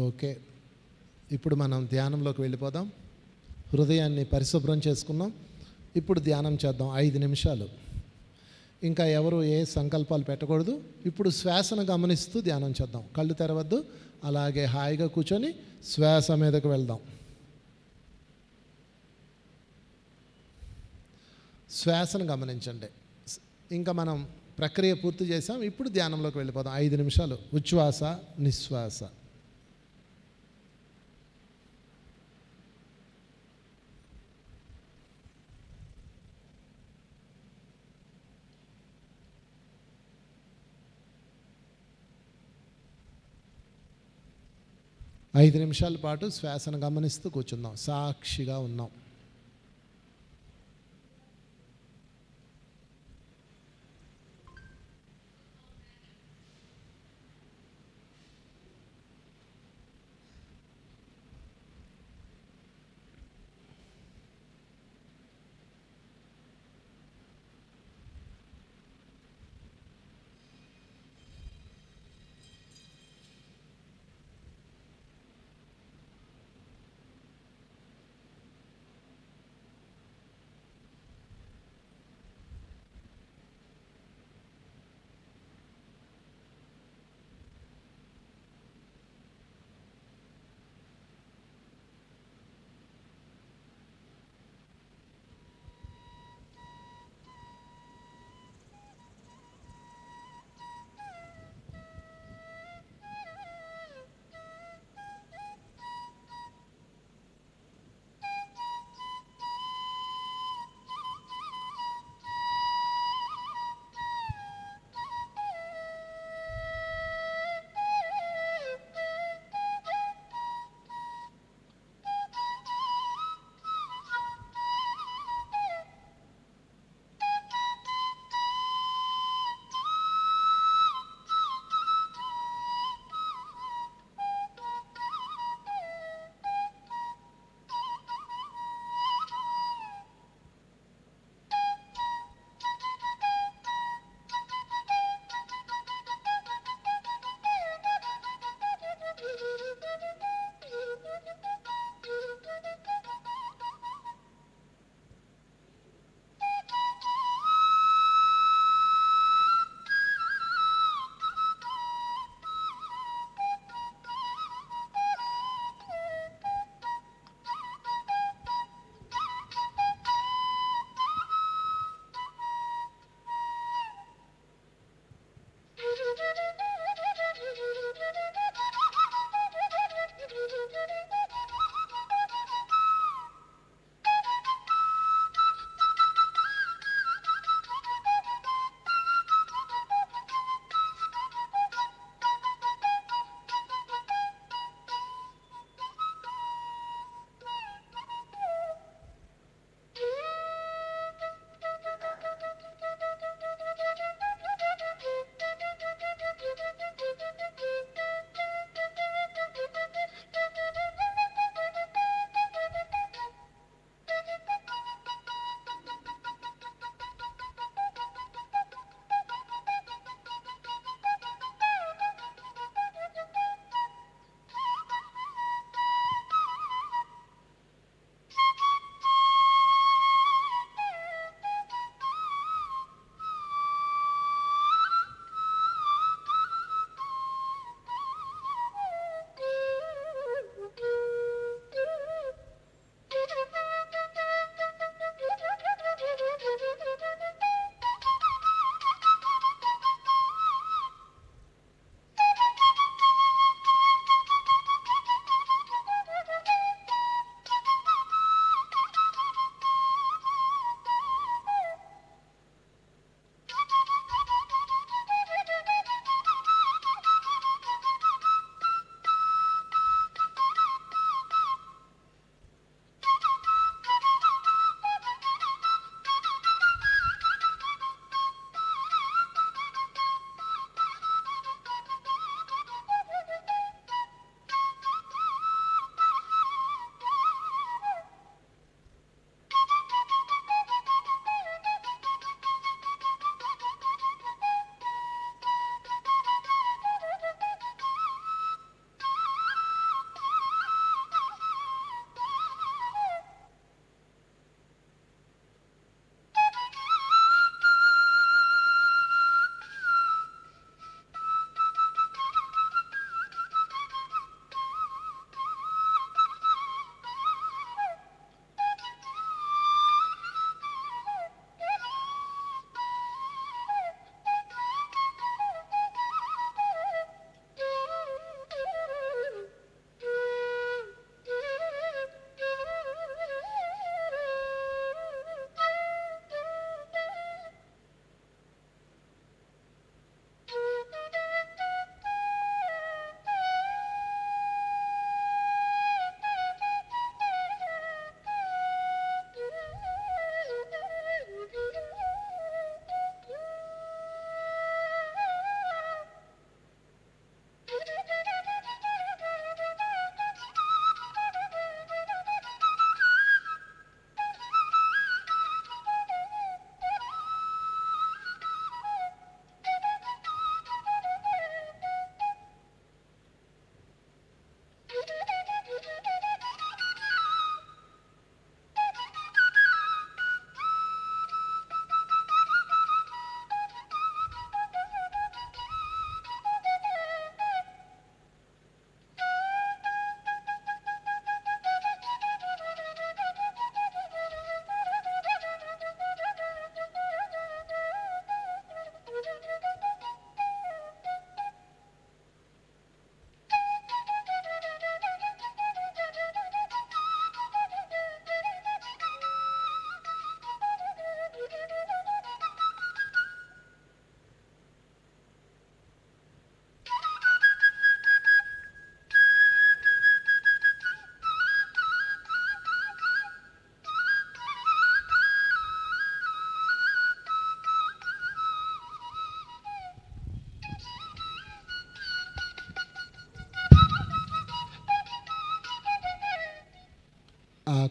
ఓకే. ఇప్పుడు మనం ధ్యానంలోకి వెళ్ళిపోదాం. హృదయాన్ని పరిశుభ్రం చేసుకున్నాం. ఇప్పుడు ధ్యానం చేద్దాం 5 నిమిషాలు. ఇంకా ఎవరు ఏ సంకల్పాలు పెట్టకూడదు. ఇప్పుడు శ్వాసను గమనిస్తూ ధ్యానం చేద్దాం. కళ్ళు తెరవద్దు, అలాగే హాయిగా కూర్చొని శ్వాస మీదకు వెళ్దాం. శ్వాసను గమనించండి. ఇంకా మనం ప్రక్రియ పూర్తి చేసాం. ఇప్పుడు ధ్యానంలోకి వెళ్ళిపోదాం. 5 నిమిషాలు ఉచ్ఛ్వాస, నిశ్వాస. ఐదు నిమిషాల పాటు శ్వాసను గమనిస్తూ కూర్చుందాం. సాక్షిగా ఉన్నాం.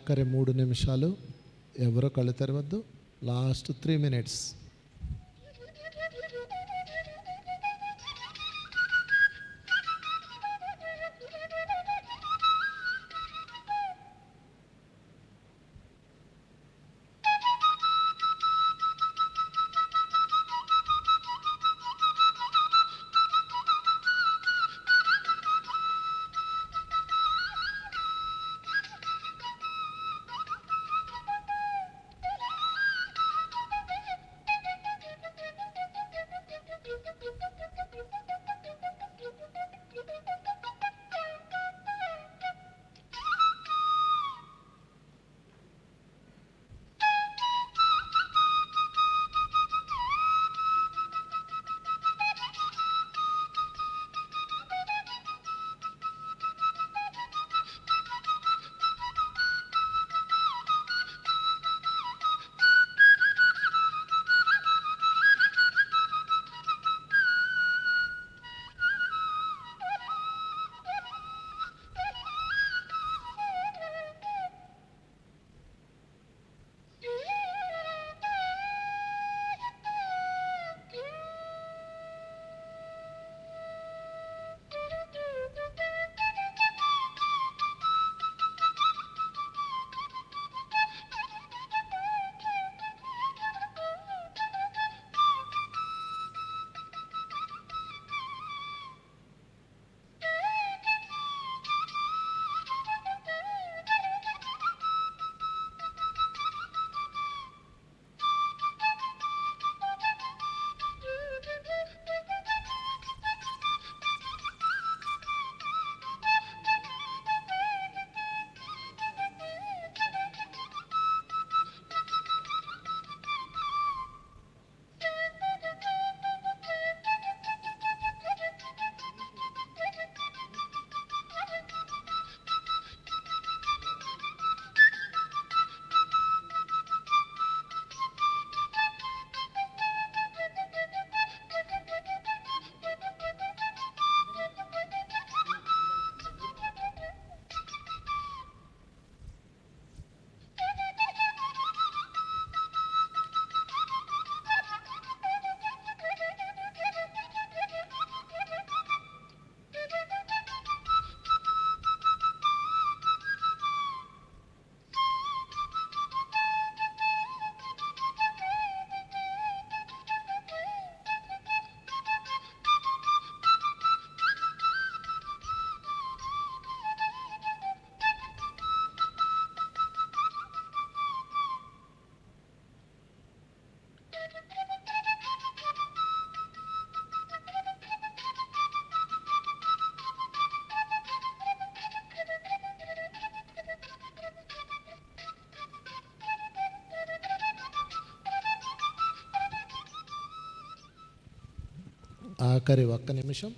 ఆఖరి 3 నిమిషాలు ఎవరో కళ్ళు తెరవద్దు. Last 3 minutes. ఆఖరి 1 నిమిషం.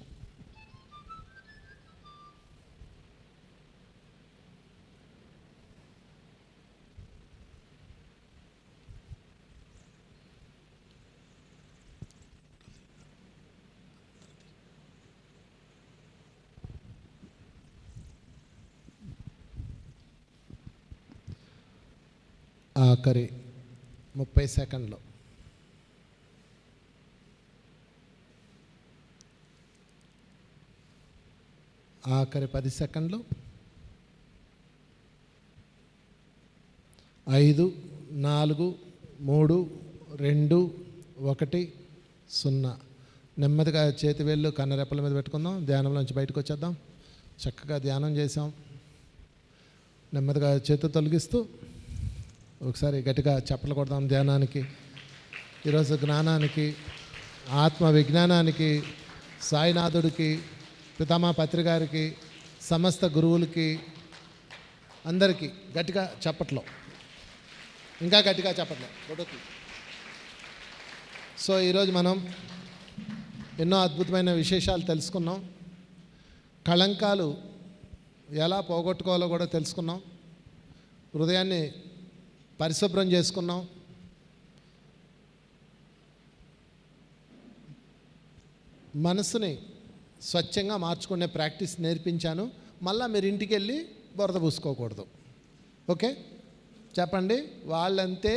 ఆఖరి 30 సెకండ్లు. ఆఖరి 10 సెకండ్లు. 5 4 3 2 1 0. నెమ్మదిగా చేతి వేళ్ళు కన్నరెప్పల మీద పెట్టుకుందాం. ధ్యానంలోంచి బయటకు వచ్చేద్దాం. చక్కగా ధ్యానం చేసాం. నెమ్మదిగా చేతు తొలగిస్తూ ఒకసారి గట్టిగా చప్పట్లు కొడదాం ధ్యానానికి. ఈరోజు జ్ఞానానికి, ఆత్మ విజ్ఞానానికి, సాయినాథుడికి, పితామహ పత్రి గారికి, సమస్త గురువులకి, అందరికీ గట్టిగా చప్పట్లు, ఇంకా గట్టిగా చప్పట్లు కొడుకు. సో ఈరోజు మనం ఎన్నో అద్భుతమైన విశేషాలు తెలుసుకున్నాం. కళంకాలు ఎలా పోగొట్టుకోవాలో కూడా తెలుసుకున్నాం. హృదయాన్ని పరిశుభ్రం చేసుకున్నాం. మనసుని స్వచ్ఛంగా మార్చుకునే ప్రాక్టీస్ నేర్పించాను. మళ్ళీ మీరు ఇంటికి వెళ్ళి బురద పూసుకోకూడదు. ఓకే, చెప్పండి. వాళ్ళంతే,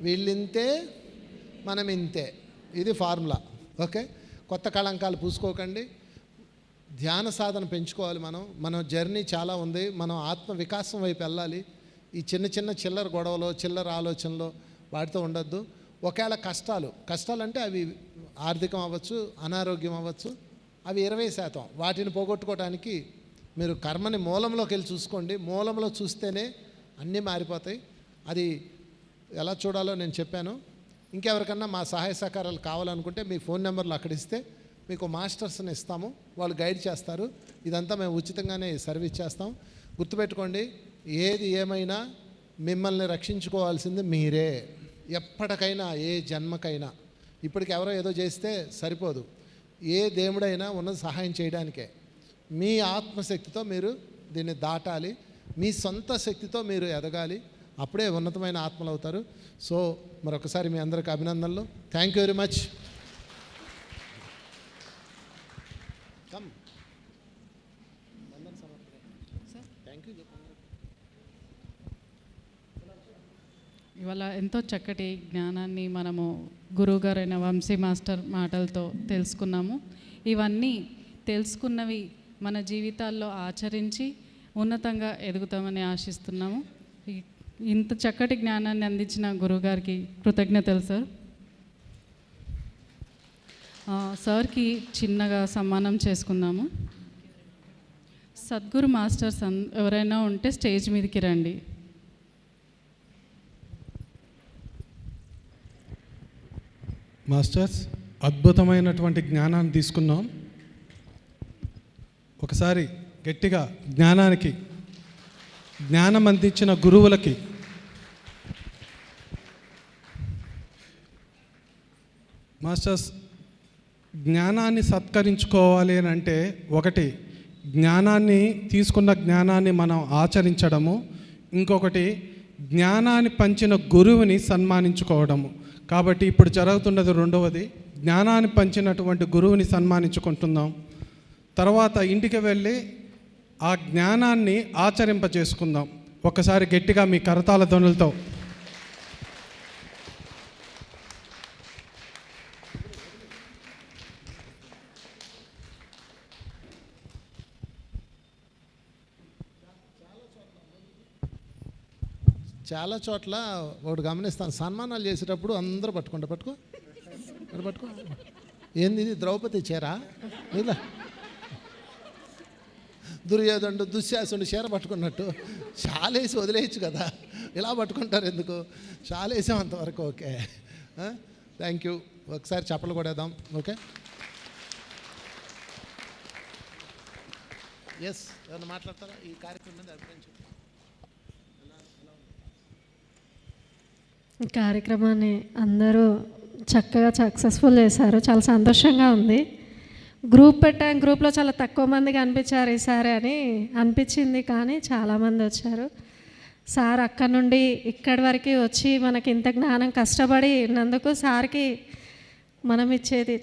వీళ్ళింతే, మనం ఇంతే. ఇది ఫార్ములా. ఓకే, కొత్త కళంకాలు పూసుకోకండి. ధ్యాన సాధన పెంచుకోవాలి. మన జర్నీ చాలా ఉంది. మనం ఆత్మ వికాసం వైపు వెళ్ళాలి. ఈ చిన్న చిన్న చిల్లర గొడవలు, చిల్లర ఆలోచనలు వాటితో ఉండొద్దు. ఒకవేళ కష్టాలు అంటే అవి ఆర్థికం అవ్వచ్చు, అనారోగ్యం అవ్వచ్చు, అవి 20%. వాటిని పోగొట్టుకోవడానికి మీరు కర్మని మూలంలోకి వెళ్ళి చూసుకోండి. మూలంలో చూస్తేనే అన్నీ మారిపోతాయి. అది ఎలా చూడాలో నేను చెప్పాను. ఇంకెవరికన్నా మా సహాయ సహకారాలు కావాలనుకుంటే మీ ఫోన్ నెంబర్లు అక్కడ ఇస్తే మీకు మాస్టర్స్ని ఇస్తాము, వాళ్ళు గైడ్ చేస్తారు. ఇదంతా మేము ఉచితంగానే సర్వీస్ చేస్తాం. గుర్తుపెట్టుకోండి, ఏది ఏమైనా మిమ్మల్ని రక్షించుకోవాల్సింది మీరే. ఎప్పటికైనా, ఏ జన్మకైనా. ఇప్పటికి ఎవరో ఏదో చేస్తే సరిపోదు. ఏ దేవుడైనా ఉన్నది సహాయం చేయడానికే. మీ ఆత్మశక్తితో మీరు దీన్ని దాటాలి. మీ సొంత శక్తితో మీరు ఎదగాలి. అప్పుడే ఉన్నతమైన ఆత్మలు అవుతారు. సో మరొకసారి మీ అందరికి అభినందనలు. Thank you very much. ఇవాళ ఎంతో చక్కటి జ్ఞానాన్ని మనము గురువుగారైన వంశీ మాస్టర్ మాటలతో తెలుసుకున్నాము. ఇవన్నీ తెలుసుకున్నవి మన జీవితాల్లో ఆచరించి ఉన్నతంగా ఎదుగుతామని ఆశిస్తున్నాము. ఇంత చక్కటి జ్ఞానాన్ని అందించిన గురువుగారికి కృతజ్ఞతలు సార్. సార్కి చిన్నగా సన్మానం చేసుకుందాము. సద్గురు మాస్టర్స్ ఎవరైనా ఉంటే స్టేజ్ మీదకి రండి. మాస్టర్స్, అద్భుతమైనటువంటి జ్ఞానాన్ని తీసుకున్నాం. ఒకసారి గట్టిగా జ్ఞానం అందించిన గురువులకి మాస్టర్స్, జ్ఞానాన్ని సత్కరించుకోవాలి అని అంటే ఒకటి తీసుకున్న జ్ఞానాన్ని మనం ఆచరించడము, ఇంకొకటి జ్ఞానాన్ని పంచిన గురువుని సన్మానించుకోవడము. కాబట్టి ఇప్పుడు జరుగుతున్నది రెండవది. జ్ఞానాన్ని పంచినటువంటి గురువుని సన్మానించుకుంటున్నాం. తర్వాత ఇంటికి వెళ్ళి ఆ జ్ఞానాన్ని ఆచరింపజేసుకుందాం. ఒక్కసారి గట్టిగా మీ కరతాళ ధ్వనులతో చాలా చోట్ల ఒకటి గమనిస్తాను, సన్మానాలు చేసేటప్పుడు అందరూ పట్టుకో ఏంది ఇది, ద్రౌపది చీరా ఇలా దుర్యోధనుడు దుశ్శాసుడు చీర పట్టుకున్నట్టు చాలేసి వదిలేయచ్చు కదా, ఇలా పట్టుకుంటారు ఎందుకు? చాలేసాం అంతవరకు. Okay, thank you. ఒకసారి చప్పలు కొడేద్దాం. ఓకే, ఎస్, ఎవరైనా మాట్లాడతారా ఈ కార్యక్రమం మీద అభిప్రాయం? ఈ కార్యక్రమాన్ని అందరూ చక్కగా సక్సెస్ఫుల్ చేశారు. చాలా సంతోషంగా ఉంది. గ్రూప్ పెట్టాం, గ్రూప్లో చాలా తక్కువ మంది కనిపించారు ఈసారి అని అనిపించింది, కానీ చాలామంది వచ్చారు. సార్ అక్కడి నుండి ఇక్కడి వరకు వచ్చి మనకి ఇంత జ్ఞానం కష్టపడి ఉన్నందుకు సార్కి మనం ఇచ్చేది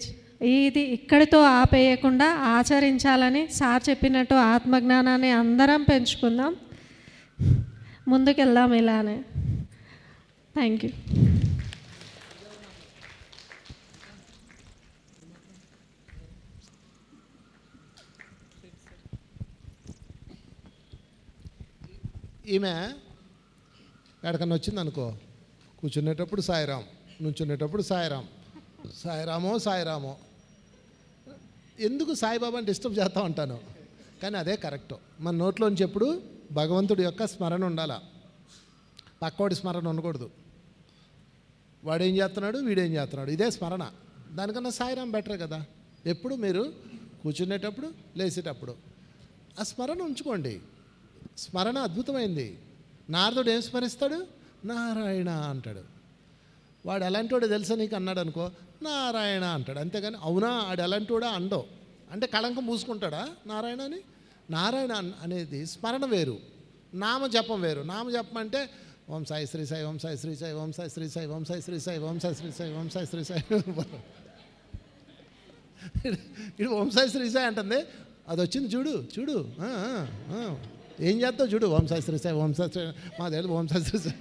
ఇది ఇక్కడితో ఆపేయకుండా ఆచరించాలని సార్ చెప్పినట్టు ఆత్మజ్ఞానాన్ని అందరం పెంచుకుందాం, ముందుకెళ్దాం ఇలానే. Thank you. ఈమె ఎక్కడికన్నా వచ్చింది అనుకో, కూర్చునేటప్పుడు సాయిరాం, నుంచునేటప్పుడు సాయిరామో. ఎందుకు సాయిబాబాని డిస్టర్బ్ చేస్తూ ఉంటాను, కానీ అదే కరెక్ట్. మన నోట్లోంచి ఎప్పుడు భగవంతుడి యొక్క స్మరణ ఉండాలా, పక్కవాడి స్మరణ ఉండకూడదు. వాడేం చేస్తున్నాడు, వీడేం చేస్తున్నాడు, ఇదే స్మరణ. దానికన్నా సాయిరాం బెటర్ కదా. ఎప్పుడు మీరు కూర్చునేటప్పుడు, లేచేటప్పుడు ఆ స్మరణ ఉంచుకోండి. స్మరణ అద్భుతమైంది. నారదుడు ఏం స్మరిస్తాడు? నారాయణ అంటాడు. వాడు ఎలాంటి వాడు తెలుసా నీకు అన్నాడు అనుకో, నారాయణ అంటాడు. అంతేగాని అవునా ఆడు ఎలాంటి వాడా అండో. అంటే కళంకం పూసుకుంటాడా నారాయణ అని? నారాయణ అనేది స్మరణ వేరు, నామజపం వేరు. నామజపం అంటే ఓం సాయి శ్రీ సాయి, ఓం సాయి శ్రీ సాయి, ఓం సాయి శ్రీ సాయి, ఓం సాయి శ్రీ సాయి, ఓం సాయి శ్రీ సాయి, ఓం సాయి శ్రీ సాయి. ఇది ఓం సాయి శ్రీ సాయి అంటుంది. అది వచ్చింది చూడు. ఏం చేస్తావు చూడు, ఓం శాస్త్రి ఓం శాస్త్రి, మా తెలుగు ఓం శాస్త్రి.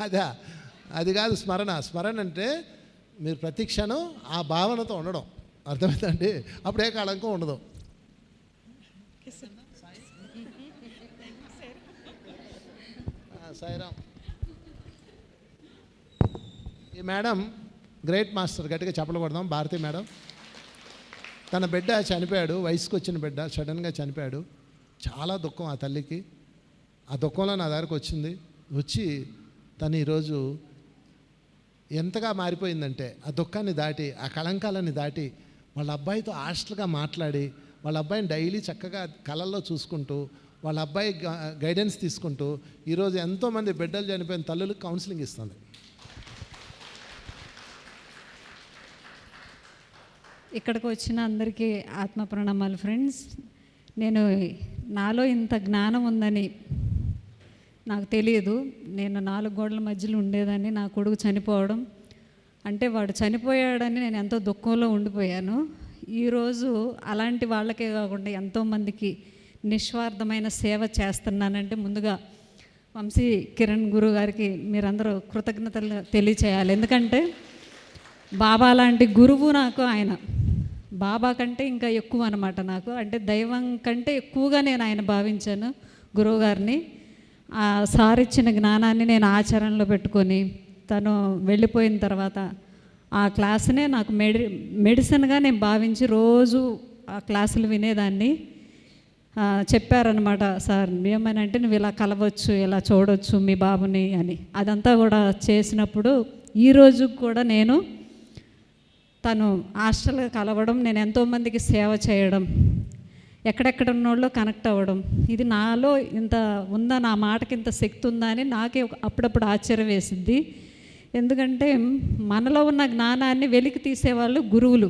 అదే, అది కాదు స్మరణ. స్మరణ అంటే మీరు ప్రతి క్షణం ఆ భావనతో ఉండడం, అర్థమవుతుందండి? అప్పుడే కళంకం ఉండదు. సాయిరామ్. ఈ మేడం గ్రేట్ మాస్టర్, గట్టిగా చెప్పలు కొడదాం. భారతి మేడం, తన బిడ్డ చనిపోయాడు, వయసుకు వచ్చిన బిడ్డ సడన్గా చనిపోయాడు. చాలా దుఃఖం ఆ తల్లికి. ఆ దుఃఖంలో నా దగ్గరకు వచ్చి తను ఈరోజు ఎంతగా మారిపోయిందంటే, ఆ దుఃఖాన్ని దాటి, ఆ కళంకాలని దాటి, వాళ్ళ అబ్బాయితో హాస్టల్గా మాట్లాడి, వాళ్ళ అబ్బాయిని డైలీ చక్కగా కళల్లో చూసుకుంటూ, వాళ్ళ అబ్బాయి గైడెన్స్ తీసుకుంటూ ఈరోజు ఎంతోమంది బిడ్డలు చనిపోయిన తల్లులకు కౌన్సిలింగ్ ఇస్తుంది. ఇక్కడికి వచ్చిన అందరికీ ఆత్మ ప్రణామాలు ఫ్రెండ్స్. నేను నాలో ఇంత జ్ఞానం ఉందని నాకు తెలియదు. నేను 4 గోడల మధ్యలో ఉండేదాన్ని. నా కొడుకు చనిపోవడం అంటే, వాడు చనిపోయాడని నేను ఎంతో దుఃఖంలో ఉండిపోయాను. ఈరోజు అలాంటి వాళ్ళకే కాకుండా ఎంతోమందికి నిస్వార్థమైన సేవ చేస్తున్నానంటే, ముందుగా వంశీ కిరణ్ గురువు గారికి మీరందరూ కృతజ్ఞతలు తెలియచేయాలి. ఎందుకంటే బాబా లాంటి గురువు నాకు ఆయన. బాబా కంటే ఇంకా ఎక్కువ అనమాట నాకు. అంటే దైవం కంటే ఎక్కువగా నేను ఆయన భావించాను గురువు గారిని. ఆ సార్ ఇచ్చిన జ్ఞానాన్ని నేను ఆచరణలో పెట్టుకొని, తను వెళ్ళిపోయిన తర్వాత ఆ క్లాసునే నాకు మెడిసిన్గా నేను భావించి రోజు ఆ క్లాసులు వినేదాన్ని. చెప్పారనమాట సార్, ఏమనంటే నువ్వు ఇలా కలవచ్చు, ఇలా చూడవచ్చు మీ బాబుని అని. అదంతా కూడా చేసినప్పుడు ఈరోజు కూడా నేను తను హాస్టల్గా కలవడం, నేను ఎంతోమందికి సేవ చేయడం, ఎక్కడెక్కడ ఉన్నోళ్ళు కనెక్ట్ అవ్వడం, ఇది నాలో ఇంత ఉందా, నా మాటకి ఇంత శక్తి ఉందా అని నాకే అప్పుడప్పుడు ఆశ్చర్యం వేసింది. ఎందుకంటే మనలో ఉన్న జ్ఞానాన్ని వెలికి తీసేవాళ్ళు గురువులు.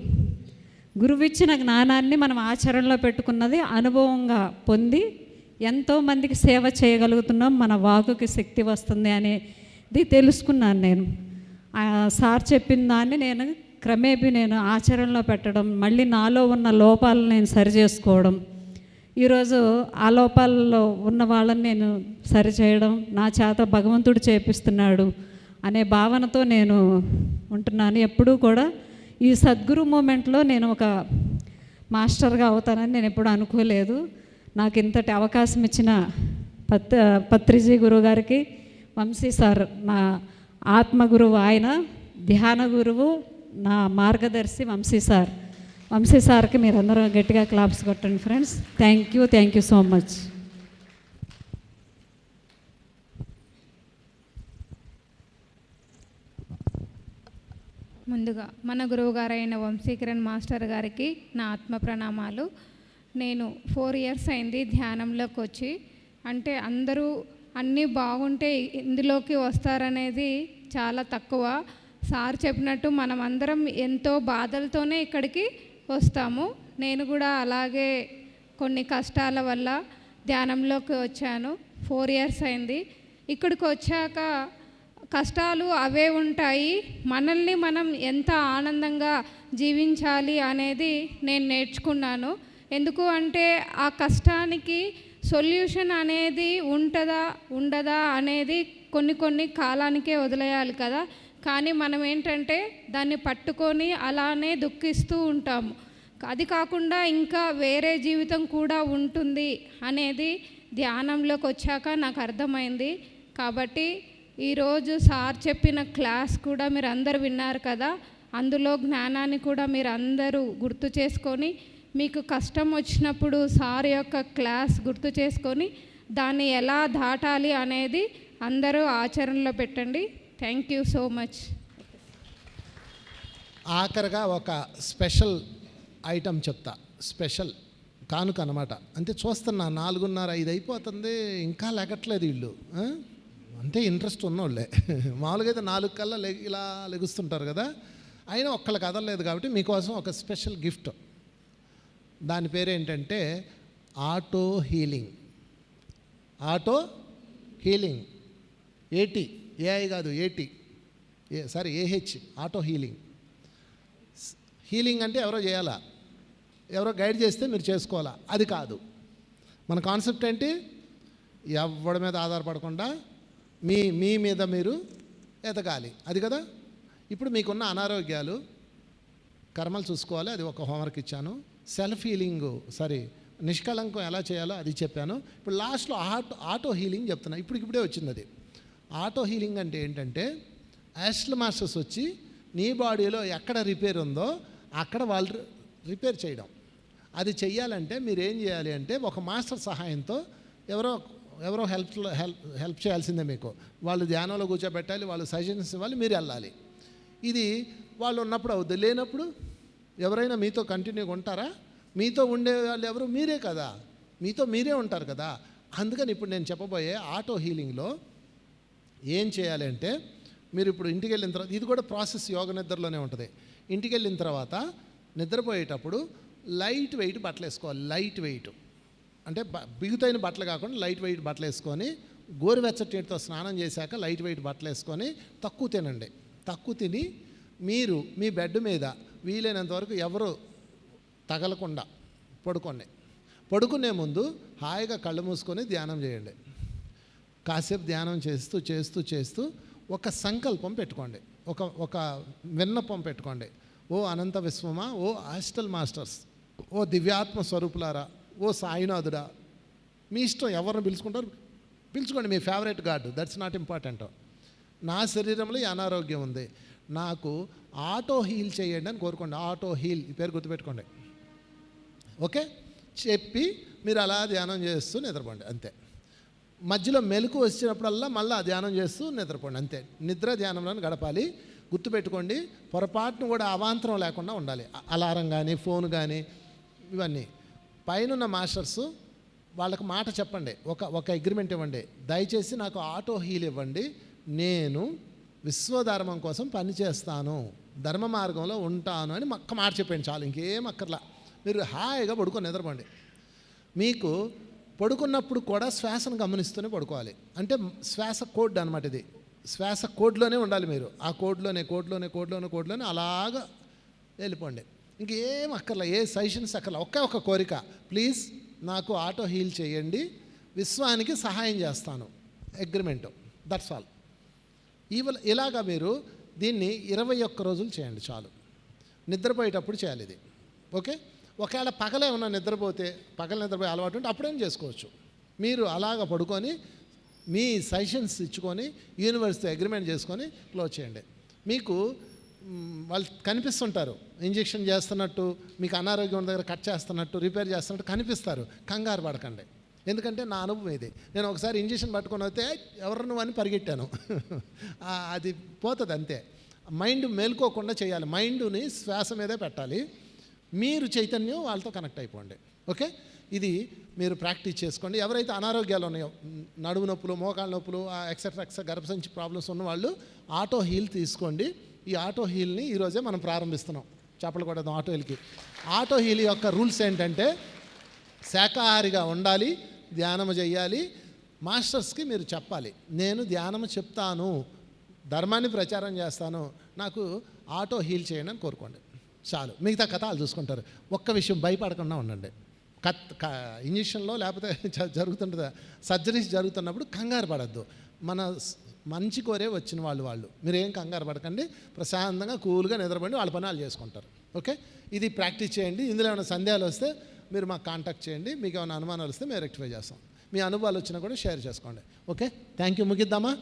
గురువు ఇచ్చిన జ్ఞానాన్ని మనం ఆచరణలో పెట్టుకున్నది అనుభవంగా పొంది ఎంతోమందికి సేవ చేయగలుగుతున్నాం. మన వాకుకి శక్తి వస్తుంది అనేది తెలుసుకున్నాను నేను. సార్ చెప్పిన దాన్ని నేను క్రమేపీ నేను ఆచరణలో పెట్టడం, మళ్ళీ నాలో ఉన్న లోపాలను నేను సరిచేసుకోవడం, ఈరోజు ఆ లోపాలలో ఉన్న వాళ్ళని నేను సరిచేయడం, నా చేత భగవంతుడు చేపిస్తున్నాడు అనే భావనతో నేను ఉంటున్నాను. ఎప్పుడూ కూడా ఈ సద్గురు మూమెంట్లో నేను ఒక మాస్టర్గా అవుతానని నేను ఎప్పుడు అనుకోలేదు. నాకు ఇంతటి అవకాశం ఇచ్చిన పత్రిజీ గురువు గారికి, వంశీ సార్ నా ఆత్మ గురువు, ఆయన ధ్యాన గురువు, నా మార్గదర్శి వంశీ సార్. వంశీ సార్కి మీరందరూ గట్టిగా క్లాప్స్ కొట్టండి friends. Thank you so much. ముందుగా మన గురువుగారైన వంశీకిరణ్ మాస్టర్ గారికి నా ఆత్మ ప్రణామాలు. నేను 4 years అయింది ధ్యానంలోకి వచ్చి. అంటే అందరూ అన్నీ బాగుంటే ఇందులోకి వస్తారనేది చాలా తక్కువ. సార్ చెప్పినట్టు మనం అందరం ఎంతో బాధలతోనే ఇక్కడికి వస్తాము. నేను కూడా అలాగే కొన్ని కష్టాల వల్ల ధ్యానంలోకి వచ్చాను. 4 years అయింది. ఇక్కడికి వచ్చాక కష్టాలు అవే ఉంటాయి. మనల్ని మనం ఎంత ఆనందంగా జీవించాలి అనేది నేను నేర్చుకున్నాను. ఎందుకు అంటే ఆ కష్టానికి సొల్యూషన్ అనేది ఉంటుందా ఉండదా అనేది కొన్ని కాలానికే వదిలేయాలి కదా. కానీ మనం ఏంటంటే దాన్ని పట్టుకొని అలానే దుఃఖిస్తూ ఉంటాము. అది కాకుండా ఇంకా వేరే జీవితం కూడా ఉంటుంది అనేది ధ్యానంలోకి వచ్చాక నాకు అర్థమైంది. కాబట్టి ఈరోజు సార్ చెప్పిన క్లాస్ కూడా మీరు అందరు విన్నారు కదా. అందులో జ్ఞానాన్ని కూడా మీరు అందరూ గుర్తు చేసుకొని, మీకు కష్టం వచ్చినప్పుడు సార్ యొక్క క్లాస్ గుర్తు చేసుకొని దాన్ని ఎలా దాటాలి అనేది అందరూ ఆచరణలో పెట్టండి. Thank you so much. ఆఖరిగా ఒక స్పెషల్ ఐటమ్ చెప్తా. స్పెషల్ కానుక అనమాట. అంటే చూస్తున్నా 4:30, 5 అయిపోతుంది, ఇంకా లెగట్లేదు వీళ్ళు. అంటే ఇంట్రెస్ట్ ఉన్నోళ్ళే. మామూలుగా అయితే 4 కల్లా ఇలా లెగుస్తుంటారు కదా. అయినా ఒక్కళ్ళ కదలలేదు కాబట్టి మీకోసం ఒక స్పెషల్ గిఫ్ట్. దాని పేరు ఏంటంటే ఆటో హీలింగ్. ఆటో హీలింగ్, ఏటీ, ఏఐ కాదు, ఏటీ, ఏహెచ్, ఆటో హీలింగ్. హీలింగ్ అంటే ఎవరో చేయాలా, ఎవరో గైడ్ చేస్తే మీరు చేసుకోవాలా, అది కాదు. మన కాన్సెప్ట్ ఏంటి? ఎవరి మీద ఆధారపడకుండా మీ మీద మీరు ఎదగాలి. అది కదా. ఇప్పుడు మీకున్న అనారోగ్యాలు కర్మలు చూసుకోవాలి, అది ఒక హోంవర్క్ ఇచ్చాను. సెల్ఫ్ హీలింగ్ నిష్కళంకం ఎలా చేయాలో అది చెప్పాను. ఇప్పుడు లాస్ట్లో ఆటో హీలింగ్ చెప్తున్నా. ఇప్పుడే వచ్చింది అది. ఆటో హీలింగ్ అంటే ఏంటంటే యాస్ట్రల్ మాస్టర్స్ వచ్చి నీ బాడీలో ఎక్కడ రిపేర్ ఉందో అక్కడ వాళ్ళు రిపేర్ చేయడం. అది చెయ్యాలంటే మీరు ఏం చేయాలి అంటే ఒక మాస్టర్ సహాయంతో ఎవరో హెల్ప్ చేయాల్సిందే మీకు. వాళ్ళు ధ్యానంలో కూర్చోబెట్టాలి, వాళ్ళు సజెషన్స్ ఇవ్వాలి, మీరు వెళ్ళాలి. ఇది వాళ్ళు ఉన్నప్పుడు అవుద్ది. లేనప్పుడు ఎవరైనా మీతో కంటిన్యూగా ఉంటారా? మీతో ఉండే వాళ్ళు ఎవరు? మీరే కదా, మీతో మీరే ఉంటారు కదా. అందుకని ఇప్పుడు నేను చెప్పబోయే ఆటో హీలింగ్లో ఏం చేయాలి అంటే, మీరు ఇప్పుడు ఇంటికి వెళ్ళిన తర్వాత, ఇది కూడా ప్రాసెస్ యోగ నిద్రలోనే ఉంటుంది. ఇంటికి వెళ్ళిన తర్వాత నిద్రపోయేటప్పుడు లైట్ వెయిట్ బట్టలు వేసుకోవాలి. లైట్ వెయిట్ అంటే బిగుతైన బట్టలు కాకుండా లైట్ వెయిట్ బట్టలు వేసుకొని, గోరువెచ్చటి నీటితో స్నానం చేశాక లైట్ వెయిట్ బట్టలు వేసుకొని తక్కువ తినండి. తక్కువ తిని మీరు మీ బెడ్ మీద వీలైనంత వరకు ఎవరు తగలకుండా పడుకోండి. పడుకునే ముందు హాయిగా కళ్ళు మూసుకొని ధ్యానం చేయండి. కాసేపు ధ్యానం చేస్తూ చేస్తూ చేస్తూ ఒక సంకల్పం పెట్టుకోండి, ఒక విన్నపం పెట్టుకోండి. ఓ అనంత విశ్వమా, ఓ యాస్ట్రల్ మాస్టర్స్, ఓ దివ్యాత్మ స్వరూపులారా, ఓ సాయినాథుడా, మీ ఇష్టం ఎవరిని పిలుచుకుంటారు పిలుచుకోండి, మీ favourite God, that's not important. నా శరీరంలో ఈ అనారోగ్యం ఉంది, నాకు ఆటో హీల్ చేయండి అని కోరుకోండి. ఆటో హీల్, ఈ పేరు గుర్తుపెట్టుకోండి. ఓకే, చెప్పి మీరు అలా ధ్యానం చేస్తూ నిద్రపోండి, అంతే. మధ్యలో మెలకు వచ్చినప్పుడల్లా మళ్ళీ ధ్యానం చేస్తూ నిద్రపోండి, అంతే. నిద్ర ధ్యానంలో గడపాలి. గుర్తుపెట్టుకోండి, పొరపాటును కూడా అవాంతరం లేకుండా ఉండాలి. అలారం కానీ ఫోన్ కానీ ఇవన్నీ. పైన మాస్టర్స్ వాళ్ళకి మాట చెప్పండి, ఒక అగ్రిమెంట్ ఇవ్వండి. దయచేసి నాకు ఆటో హీల్ ఇవ్వండి, నేను విశ్వధర్మం కోసం పనిచేస్తాను, ధర్మ మార్గంలో ఉంటాను అని ఒక్క మాట చెప్పండి చాలు, ఇంకేం అక్కర్లా. మీరు హాయిగా పడుకొని నిద్రపోండి. మీకు పడుకున్నప్పుడు కూడా శ్వాసను గమనిస్తూనే పడుకోవాలి. అంటే శ్వాస కోడ్ అనమాట ఇది. శ్వాస కోడ్లోనే ఉండాలి మీరు. ఆ కోడ్లోనే అలాగా వెళ్ళిపోండి. ఇంకేం అక్కర్లా, ఏ సజెషన్స్ అక్కర్లా. ఒక కోరిక, ప్లీజ్ నాకు ఆటో హీల్ చేయండి, విశ్వానికి సహాయం చేస్తాను, అగ్రిమెంటు, దట్స్ ఆల్. ఇలాగా మీరు దీన్ని 21 రోజులు చేయండి చాలు. నిద్రపోయేటప్పుడు చేయాలి ఇది. ఓకే, ఒకవేళ పగలే ఉన్న నిద్రపోయే అలవాటు ఉంటే అప్పుడేం చేసుకోవచ్చు. మీరు అలాగ పడుకొని మీ సజెషన్స్ ఇచ్చుకొని యూనివర్స్తో అగ్రిమెంట్ చేసుకొని క్లోజ్ చేయండి. మీకు వాళ్ళు కనిపిస్తుంటారు, ఇంజెక్షన్ చేస్తున్నట్టు, మీకు అనారోగ్యం ఉన్న దగ్గర కట్ చేస్తున్నట్టు, రిపేర్ చేస్తున్నట్టు కనిపిస్తారు. కంగారు పడకండి, ఎందుకంటే నా అనుభవం ఇది. నేను ఒకసారి ఇంజెక్షన్ పట్టుకొని వస్తే ఎవరు నువ్వు అని పరిగెట్టాను. అది పోతుంది అంతే. మైండ్ మేల్కోకుండా చేయాలి, మైండ్ని శ్వాస మీదే పెట్టాలి. మీరు చైతన్యం వాళ్ళతో కనెక్ట్ అయిపోండి. ఓకే, ఇది మీరు ప్రాక్టీస్ చేసుకోండి. ఎవరైతే అనారోగ్యాలు ఉన్నాయో, నడుము నొప్పులు, మోకాళ్ళ నొప్పులు, ఎక్సెట్రా గర్భసంచి ప్రాబ్లమ్స్ ఉన్న వాళ్ళు ఆటో హీల్ తీసుకోండి. ఈ ఆటో హీల్ని ఈరోజే మనం ప్రారంభిస్తున్నాం. చేపలు కొడదాం ఆటో హీల్కి. ఆటో హీల్ యొక్క రూల్స్ ఏంటంటే, శాకాహారిగా ఉండాలి, ధ్యానము చేయాలి. మాస్టర్స్కి మీరు చెప్పాలి, నేను ధ్యానము చెప్తాను, ధర్మాన్ని ప్రచారం చేస్తాను, నాకు ఆటో హీల్ చేయండి అని కోరుకోండి చాలు. మిగతా కథలు చూసుకుంటారు. ఒక్క విషయం, భయపడకుండా ఉండండి. ఇంజక్షన్లో లేకపోతే జరుగుతుంటుంది, సర్జరీస్ జరుగుతున్నప్పుడు కంగారు పడద్దు. మన మంచి కోరే వచ్చిన వాళ్ళు మీరేం కంగారు పడకండి, ప్రశాంతంగా కూల్గా నిద్రపడి వాళ్ళ పని వాళ్ళు చేసుకుంటారు. ఓకే, ఇది ప్రాక్టీస్ చేయండి. ఇందులో ఏమైనా సందేహాలు వస్తే మీరు మాకు కాంటాక్ట్ చేయండి. మీకు ఏమైనా అనుమానాలు వస్తే మేము రెక్టిఫై చేస్తాం. మీ అనుభవాలు వచ్చినా కూడా షేర్ చేసుకోండి. Okay, thank you. ముగిద్దామా?